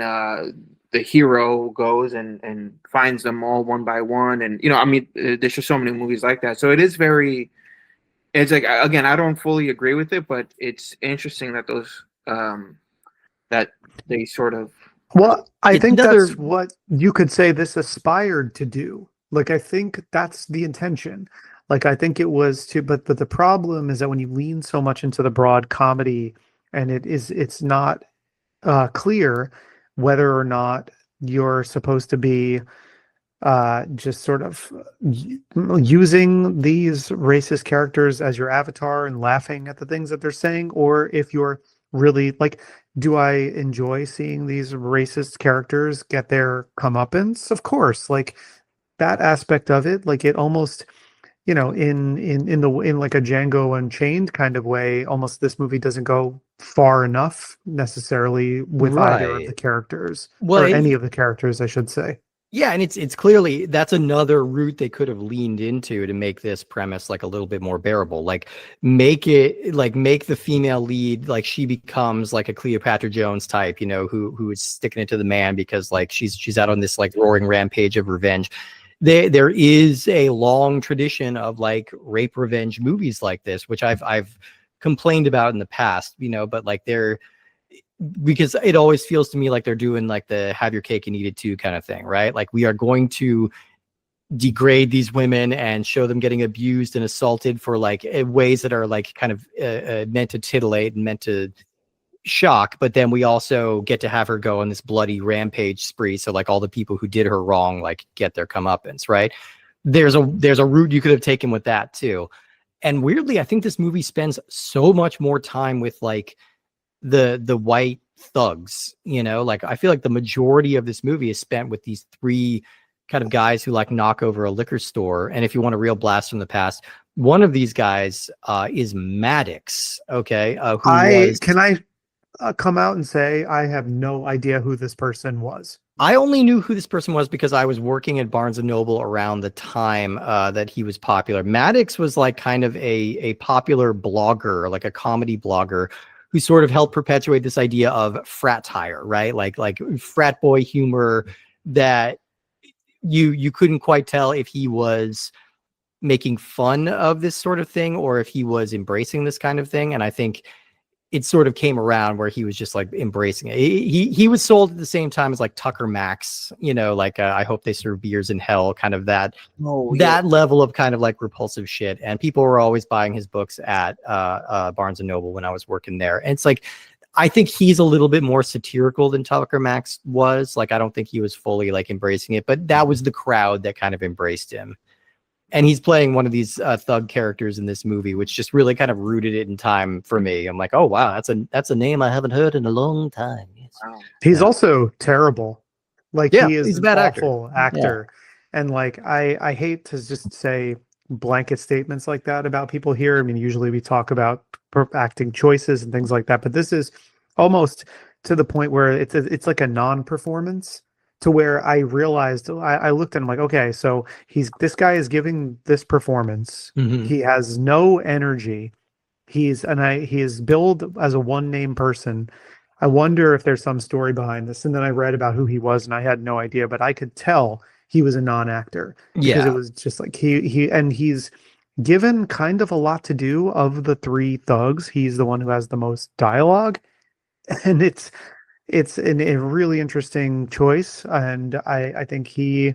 the hero goes and finds them all one by one, and there's just so many movies like that. So it is very. It's like, again, I don't fully agree with it, but it's interesting that those that they sort of. Well, I think that's what you could say this aspired to do. Like, I think that's the intention. Like, I think it was to, but the problem is that when you lean so much into the broad comedy, and it's not clear whether or not you're supposed to be just sort of using these racist characters as your avatar and laughing at the things that they're saying, or if you're really like, do I enjoy seeing these racist characters get their comeuppance? Of course, like that aspect of it, like it almost, in like a Django Unchained kind of way, almost this movie doesn't go far enough necessarily with either of Right. the characters, Well, or any of the characters, I should say. yeah, and it's clearly that's another route they could have leaned into to make this premise like a little bit more bearable. Like make the female lead like she becomes like a Cleopatra Jones type, who is sticking it to the man because like she's out on this like roaring rampage of revenge. There is a long tradition of like rape revenge movies like this, which I've complained about in the past, but like because it always feels to me like they're doing like the have your cake and eat it too kind of thing, right? Like we are going to degrade these women and show them getting abused and assaulted for like ways that are like kind of meant to titillate and meant to shock, but then we also get to have her go on this bloody rampage spree, so like all the people who did her wrong like get their comeuppance, right? There's a route you could have taken with that too. And weirdly, I think this movie spends so much more time with like the white thugs, like I feel like the majority of this movie is spent with these three kind of guys who like knock over a liquor store. And if you want a real blast from the past, one of these guys is Maddox, okay, Can I come out and say I have no idea who this person was? I only knew who this person was because I was working at Barnes and Noble around the time that he was popular. Maddox was like kind of a popular blogger, like a comedy blogger, who sort of helped perpetuate this idea of fratire, right? Like frat boy humor that you couldn't quite tell if he was making fun of this sort of thing or if he was embracing this kind of thing. And I think it sort of came around where he was just like embracing it. He was sold at the same time as like Tucker Max, like I hope they serve beers in hell, kind of that level of kind of like repulsive shit. And people were always buying his books at Barnes and Noble when I was working there. And it's like, I think he's a little bit more satirical than Tucker Max was. Like, I don't think he was fully like embracing it, but that was the crowd that kind of embraced him. And he's playing one of these thug characters in this movie, which just really kind of rooted it in time for me. I'm like, oh wow, that's a name I haven't heard in a long time. Yes. Wow. He's also terrible. Like he is he's a an bad awful actor. And like I hate to just say blanket statements like that about people here. I mean, usually we talk about acting choices and things like that, but this is almost to the point where it's like a non-performance, to where I realized I looked at him like, okay, so this guy is giving this performance. Mhm. He has no energy. He is billed as a one-name person. I wonder if there's some story behind this. And then I read about who he was, and I had no idea, but I could tell he was a non-actor because it was just like he's given kind of a lot to do. Of the three thugs, he's the one who has the most dialogue, and it's a really interesting choice, and I think he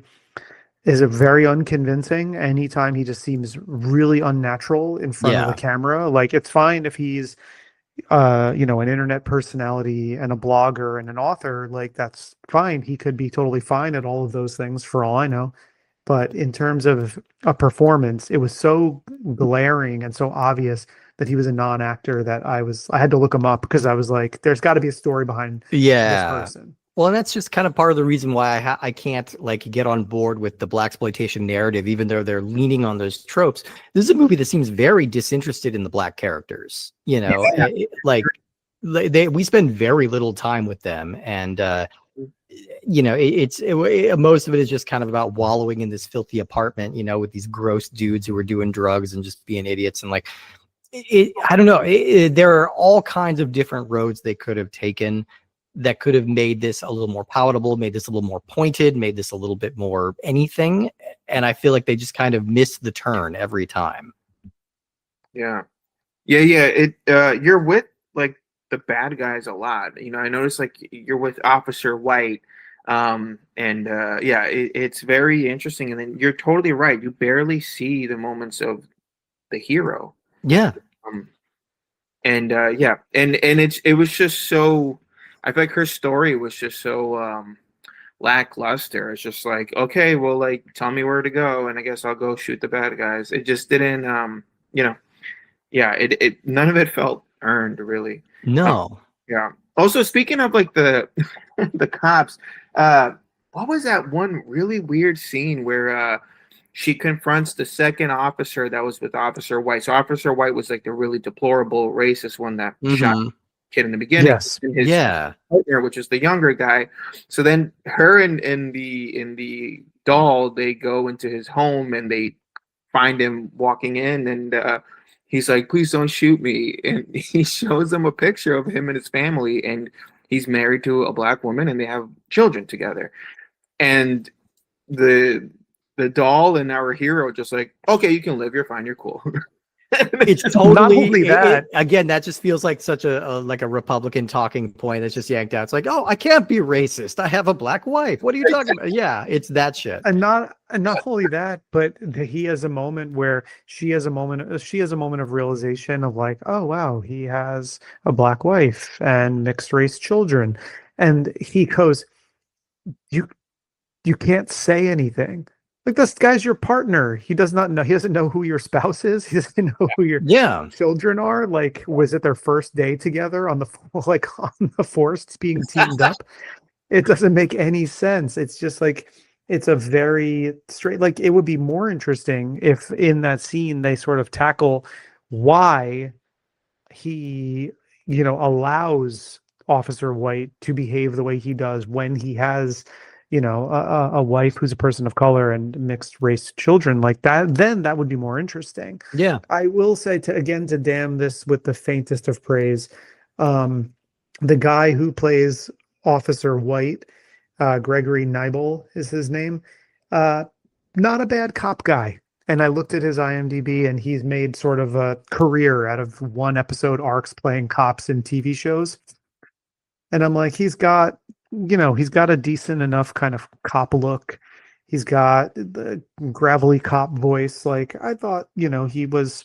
is a very unconvincing. Anytime he just seems really unnatural in front of the camera. Like it's fine if he's an internet personality and a blogger and an author, like that's fine. He could be totally fine at all of those things for all I know. But in terms of a performance, it was so glaring and so obvious that he was a non-actor that I had to look him up, because I was like, there's got to be a story behind this person. Well, and that's just kind of part of the reason why I can't like get on board with the blaxploitation narrative, even though they're leaning on those tropes. This is a movie that seems very disinterested in the black characters. We spend very little time with them, and most of it is just kind of about wallowing in this filthy apartment, with these gross dudes who are doing drugs and just being idiots. And like, I don't know. There are all kinds of different roads they could have taken that could have made this a little more palatable, made this a little more pointed, made this a little bit more anything. And I feel like they just kind of miss the turn every time. Yeah. You're with like the bad guys a lot. I noticed like you're with Officer White. It's very interesting. And then you're totally right. You barely see the moments of the hero. Yeah. And it was just so, I feel like her story was just so lackluster. It's just like, okay, well, like, tell me where to go, and I guess I'll go shoot the bad guys. It just didn't, you know, yeah, it none of it felt earned, really. Um, No. yeah. Also, speaking of like the the cops, what was that one really weird scene where she confronts the second officer that was with Officer White? So Officer White was like the really deplorable racist one that shot Mm-hmm. the kid in the beginning, Yes. and his Yeah. partner, which is the younger guy. So then her and in the doll, they go into his home and they find him walking in, and he's like, please don't shoot me. And he shows them a picture of him and his family, and he's married to a black woman and they have children together. And the the doll and our hero just like, okay, you can live, you're fine, you're cool. It's Not totally only that, again, that just feels like such a like a Republican talking point that's just yanked out. It's like, oh, I can't be racist. I have a black wife. What are you talking about? Yeah, it's that shit. and not only that, but he has a moment where she has a moment of realization of like, oh wow, he has a black wife and mixed race children, and he goes, you you can't say anything. Like, this guy's your partner. He doesn't know who your spouse is. He doesn't know who your Yeah. children are. Like, was it their first day together on the like on the forest being teamed up? It doesn't make any sense. It's just like, it's a very straight, like, it would be more interesting if in that scene they sort of tackle why he, allows Officer White to behave the way he does when he has, a wife who's a person of color and mixed race children like that. Then that would be more interesting. Yeah. I will say, to damn this with the faintest of praise, um, the guy who plays Officer White, Gregory Nibel is his name. Uh, Not a bad cop guy. And I looked at his IMDb, and he's made sort of a career out of one episode arcs playing cops in TV shows. And I'm like, he's got a decent enough kind of cop look. He's got the gravelly cop voice. Like, I thought, he was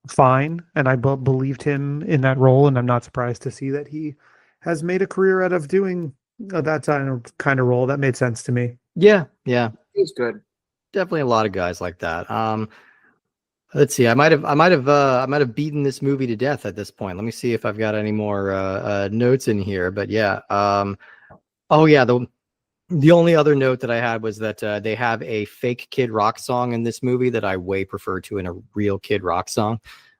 fine, and I believed him in that role. And I'm not surprised to see that he has made a career out of doing that kind of role. That made sense to me. Yeah. Yeah. He's good. Definitely a lot of guys like that. Let's see. I might have beaten this movie to death at this point. Let me see if I've got any more notes in here. But yeah. Oh yeah. The only other note that I had was that they have a fake Kid Rock song in this movie that I way prefer to a real Kid Rock song.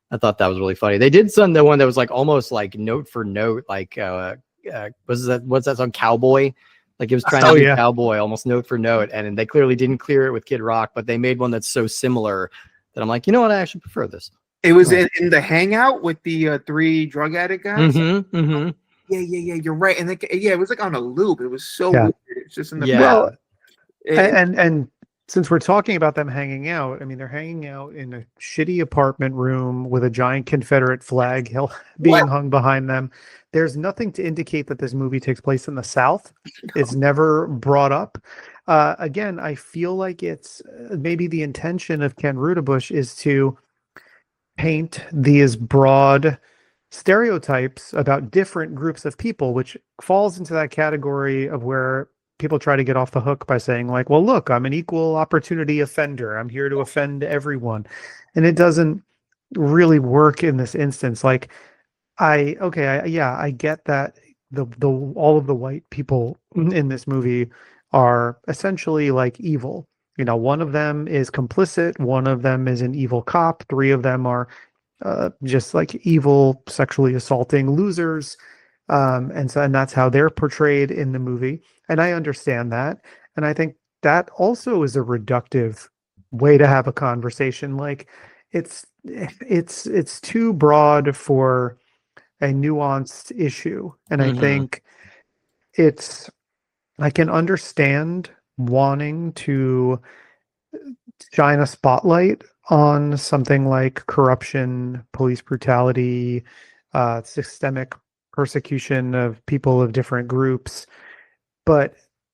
I thought that was really funny. They did the one that was like almost like note for note, like what's that song, Cowboy? Like, it was trying to be Cowboy almost note for note, and they clearly didn't clear it with Kid Rock, but they made one that's so similar that I'm like, you know what, I actually prefer this. It was in the hangout with the three drug addict guys. Mm-hmm, mm-hmm. Yeah, you're right. And it was like on a loop. It was so weird. It's just in the Well, and since we're talking about them hanging out, I mean, they're hanging out in a shitty apartment room with a giant Confederate flag being hung behind them. There's nothing to indicate that this movie takes place in the South. It's never brought up. Again, I feel like it's maybe the intention of Ken Rudabush is to paint these broad stereotypes about different groups of people, which falls into that category of where people try to get off the hook by saying, like, well, look, I'm an equal opportunity offender. I'm here to offend everyone. And it doesn't really work in this instance. Like, I get that the all of the white people in this movie are essentially like evil. One of them is complicit, one of them is an evil cop, three of them are just like evil, sexually assaulting losers. And that's how they're portrayed in the movie. And I understand that. And I think that also is a reductive way to have a conversation. Like, it's too broad for a nuanced issue. And I think I can understand wanting to shine a spotlight on something like corruption, police brutality, systemic persecution of people of different groups. But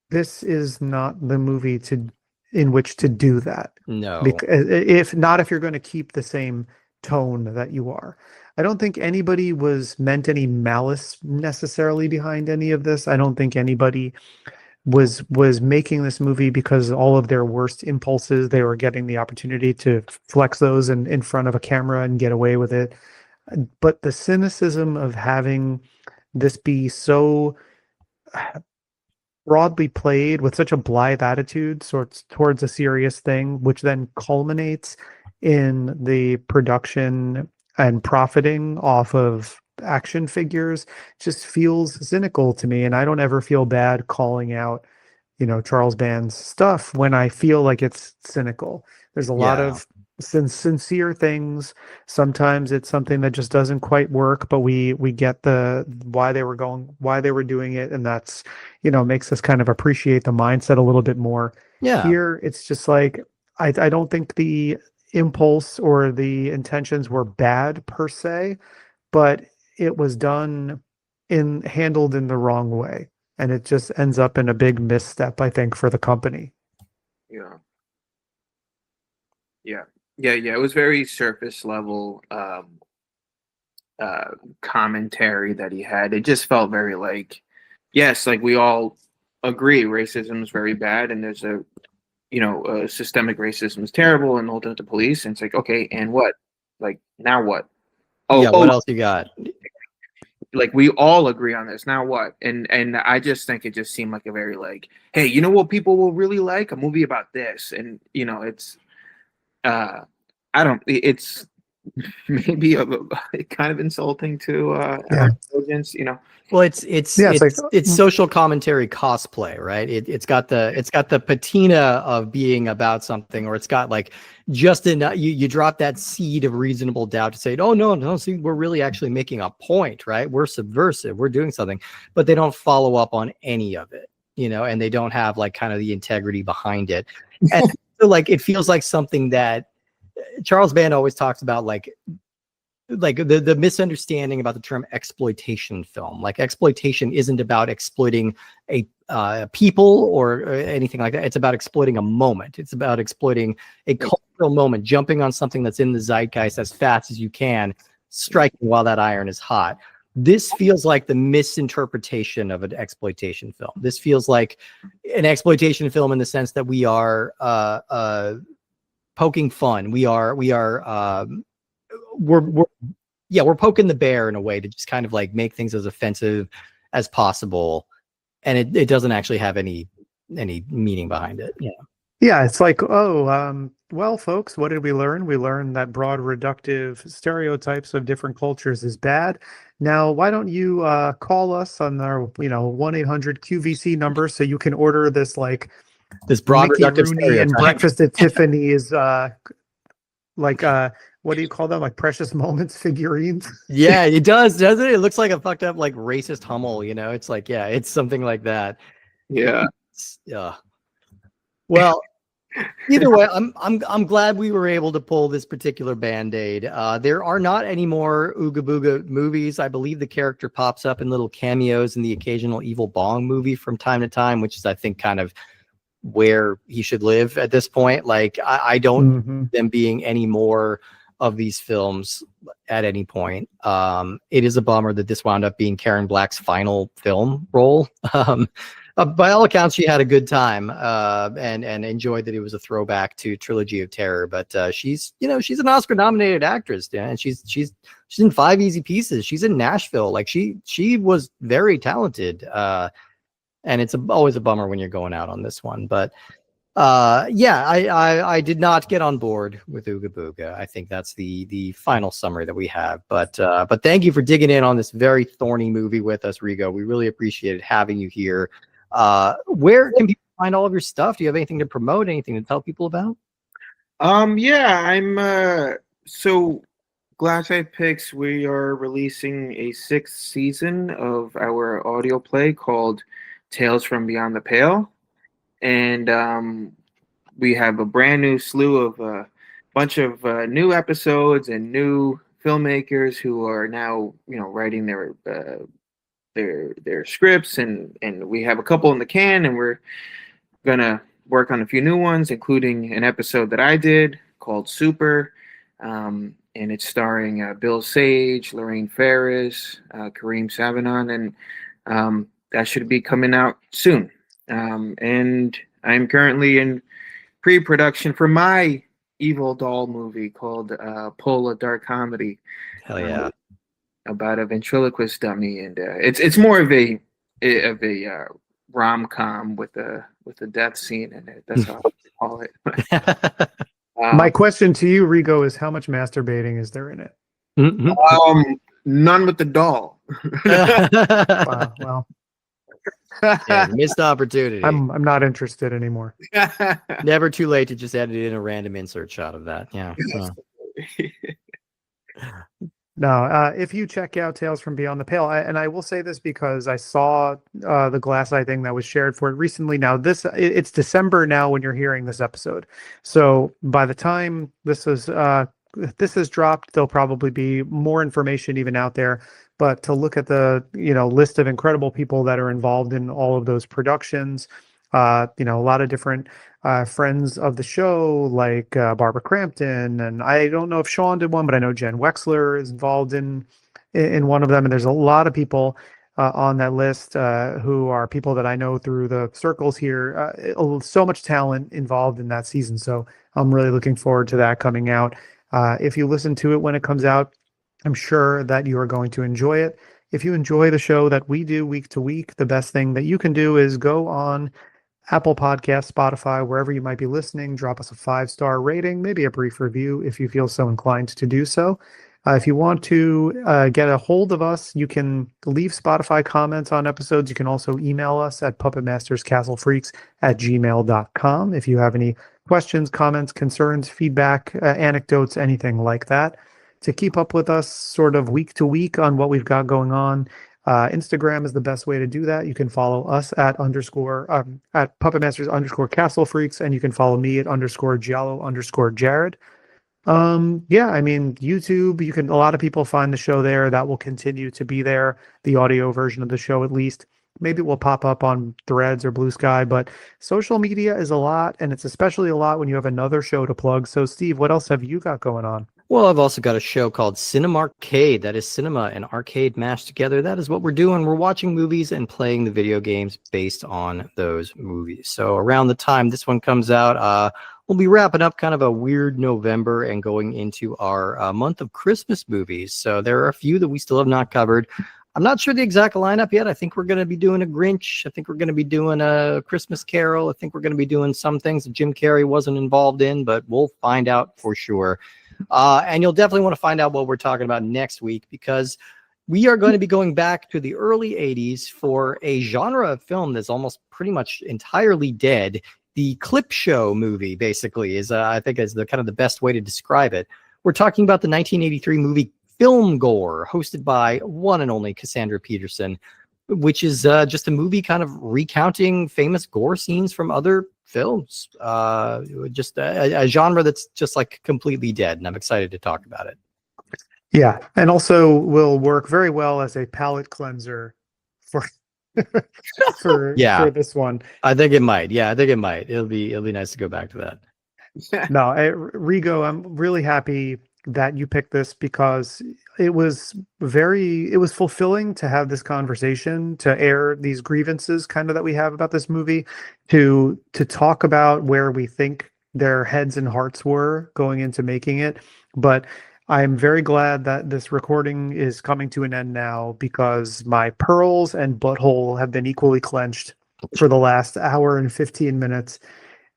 this is not the movie in which to do that. No. If you're going to keep the same tone that you are. I don't think anybody was meant any malice necessarily behind any of this. I don't think anybody was making this movie because all of their worst impulses, they were getting the opportunity to flex those in front of a camera and get away with it. But the cynicism of having this be so broadly played with such a blithe attitude sorts towards a serious thing, which then culminates in the production and profiting off of action figures, just feels cynical to me. And I don't ever feel bad calling out, Charles Band's stuff when I feel like it's cynical. There's a lot Yeah. of sincere things. Sometimes it's something that just doesn't quite work, but we get the why they were doing it, and that's makes us kind of appreciate the mindset a little bit more. Yeah. Here, it's just like I don't think the impulse or the intentions were bad per se, but it was done handled in the wrong way, and it just ends up in a big misstep, I think, for the company. Yeah. Yeah. Yeah. Yeah. It was very surface level commentary that he had. It just felt very like, yes, like we all agree racism is very bad, and there's systemic racism is terrible and holding up the police. And it's like, okay, and what? Like, now what? Yeah. What else you got? Like we all agree on this. Now what? And I just think it just seemed like a very like, hey, you know what people will really like? A movie about this. And it's I don't it's maybe kind of insulting to our audience, Well, it's Yeah, it's like it's social commentary cosplay, right? It's got the patina of being about something, or it's got like just enough. You drop that seed of reasonable doubt to say, oh no, see, we're really actually making a point, right? We're subversive, we're doing something, but they don't follow up on any of it, and they don't have like kind of the integrity behind it, and so like it feels like something that Charles Band always talks about, like the misunderstanding about the term exploitation film. Like exploitation isn't about exploiting a people or anything like that. It's about exploiting a moment. It's about exploiting a cultural moment, jumping on something that's in the zeitgeist as fast as you can, striking while that iron is hot. This feels like the misinterpretation of an exploitation film. This feels like an exploitation film in the sense that we are poking fun. We're poking the bear in a way to just kind of like make things as offensive as possible, and it doesn't actually have any meaning behind it. Yeah, it's like, well, folks, what did we learn? We learned that broad reductive stereotypes of different cultures is bad. Now, why don't you call us on our 1-800-QVC number so you can order this like This broad Mickey reductive Rooney and stereotype. Breakfast at Tiffany's like what do you call them, like precious moments figurines? Yeah, it does, doesn't it? It looks like a fucked up like racist Hummel, it's like, yeah, it's something like that. Yeah. Well, either way, I'm glad we were able to pull this particular Band-Aid. There are not any more Ooga Booga movies. I believe the character pops up in little cameos in the occasional Evil Bong movie from time to time, which is, I think, kind of where he should live at this point. Like, I don't see them being any more of these films at any point. It is a bummer that this wound up being Karen Black's final film role. By all accounts, she had a good time and enjoyed that it was a throwback to Trilogy of Terror. But she's an Oscar-nominated actress, and she's in 5 Easy Pieces. She's in Nashville. Like she was very talented. And it's always a bummer when you're going out on this one. But I did not get on board with Ooga Booga. I think that's the final summary that we have. But thank you for digging in on this very thorny movie with us, Rigo. We really appreciated having you here. Where can people find all of your stuff? Do you have anything to promote, anything to tell people about? Yeah, I'm so Glass Eye Picks, we are releasing a 6th season of our audio play called Tales from Beyond the Pale. And we have a brand new slew of a bunch of new episodes and new filmmakers who are now, writing their scripts, and we have a couple in the can, and we're gonna work on a few new ones, including an episode that I did called Super, and it's starring Bill Sage, Lorraine Ferris, Kareem Savanon, and that should be coming out soon. and I'm currently in pre-production for my evil doll movie called Pull, a dark comedy. Hell yeah. About a ventriloquist dummy, and it's more of a rom-com with a death scene in it. That's how I call it. My question to you, Rigo, is how much masturbating is there in it? None with the doll. Wow, well, Yeah, missed opportunity. I'm not interested anymore. Never too late to just edit in a random insert shot of that. Yeah. No, if you check out Tales from Beyond the Pale, and I will say this because I saw the Glass Eye thing that was shared for it recently. Now, it's December now when you're hearing this episode, so by the time this is dropped, there'll probably be more information even out there. But to look at the list of incredible people that are involved in all of those productions, a lot of different friends of the show, like Barbara Crampton, and I don't know if Sean did one, but I know Jen Wexler is involved in one of them, and there's a lot of people on that list who are people that I know through the circles here. So much talent involved in that season, so I'm really looking forward to that coming out. If you listen to it when it comes out, I'm sure that you are going to enjoy it. If you enjoy the show that we do week to week, the best thing that you can do is go on Apple Podcasts, Spotify, wherever you might be listening, drop us a 5-star rating, maybe a brief review if you feel so inclined to do so. If you want to get a hold of us, you can leave Spotify comments on episodes. You can also email us at puppetmasterscastlefreaks@gmail.com if you have any questions, comments, concerns, feedback, anecdotes, anything like that. To keep up with us sort of week to week on what we've got going on, Instagram is the best way to do that. You can follow us at @puppetmasters_castlefreaks, and you can follow me at _giallo_jared. Yeah, I mean, YouTube, a lot of people find the show there. That will continue to be there, the audio version of the show at least. Maybe it will pop up on Threads or Blue Sky, but social media is a lot, and it's especially a lot when you have another show to plug. So, Steve, what else have you got going on? Well, I've also got a show called Cinema Arcade. That is cinema and arcade mashed together. That is what we're doing. We're watching movies and playing the video games based on those movies. So around the time this one comes out, we'll be wrapping up kind of a weird November and going into our month of Christmas movies. So there are a few that we still have not covered. I'm not sure the exact lineup yet. I think we're going to be doing a Grinch. I think we're going to be doing a Christmas Carol. I think we're going to be doing some things that Jim Carrey wasn't involved in, but we'll find out for sure. And you'll definitely want to find out what we're talking about next week, because we are going to be going back to the early 80s for a genre of film that's almost pretty much entirely dead. The clip show movie, basically, is I think is the kind of the best way to describe it. We're talking about the 1983 movie Film Gore, hosted by one and only Cassandra Peterson, which is just a movie kind of recounting famous gore scenes from other films. Just a genre that's just like completely dead, and I'm excited to talk about it. Yeah, and also will work very well as a palate cleanser for for this one. I think it might. Yeah, I think it might. It'll be nice to go back to that. No, Rigo, I'm really happy that you picked this because it was fulfilling to have this conversation, to air these grievances kind of that we have about this movie, to talk about where we think their heads and hearts were going into making it. But I'm very glad that this recording is coming to an end now, because my pearls and butthole have been equally clenched for the last hour and 15 minutes.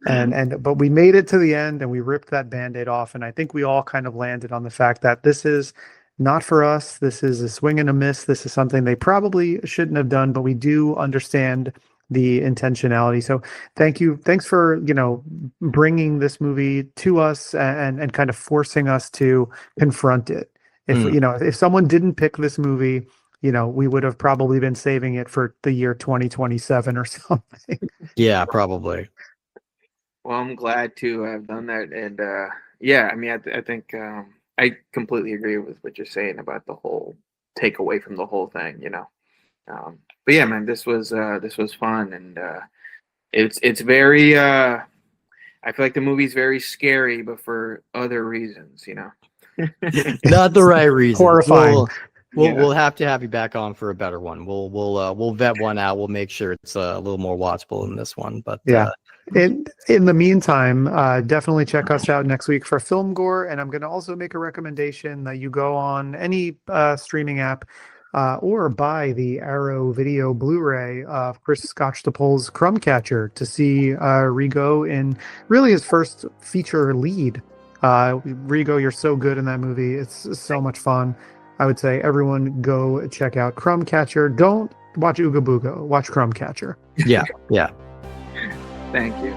But we made it to the end, and we ripped that Band-Aid off, and I think we all kind of landed on the fact that this is not for us. This is a swing and a miss. This is something they probably shouldn't have done, but we do understand the intentionality. So thanks for bringing this movie to us and kind of forcing us to confront it. If someone didn't pick this movie, we would have probably been saving it for the year 2027 or something. Yeah, probably. Well, I'm glad to have done that, and yeah, I mean, I think I completely agree with what you're saying about the whole takeaway from the whole thing, But yeah, man, this was fun, and it's very. I feel like the movie's very scary, but for other reasons, Not the right reasons. Horrifying. We'll have to have you back on for a better one. We'll vet one out. We'll make sure it's a little more watchable than this one. But yeah. In the meantime, definitely check us out next week for Film Gore. And I'm going to also make a recommendation that you go on any streaming app or buy the Arrow Video Blu-ray of Chris Scotch-DePole's Crumb Catcher to see Rigo in really his first feature lead. Rigo, you're so good in that movie. It's so much fun. I would say everyone go check out Crumb Catcher. Don't watch Ooga Booga. Watch Crumb Catcher. Yeah. Thank you.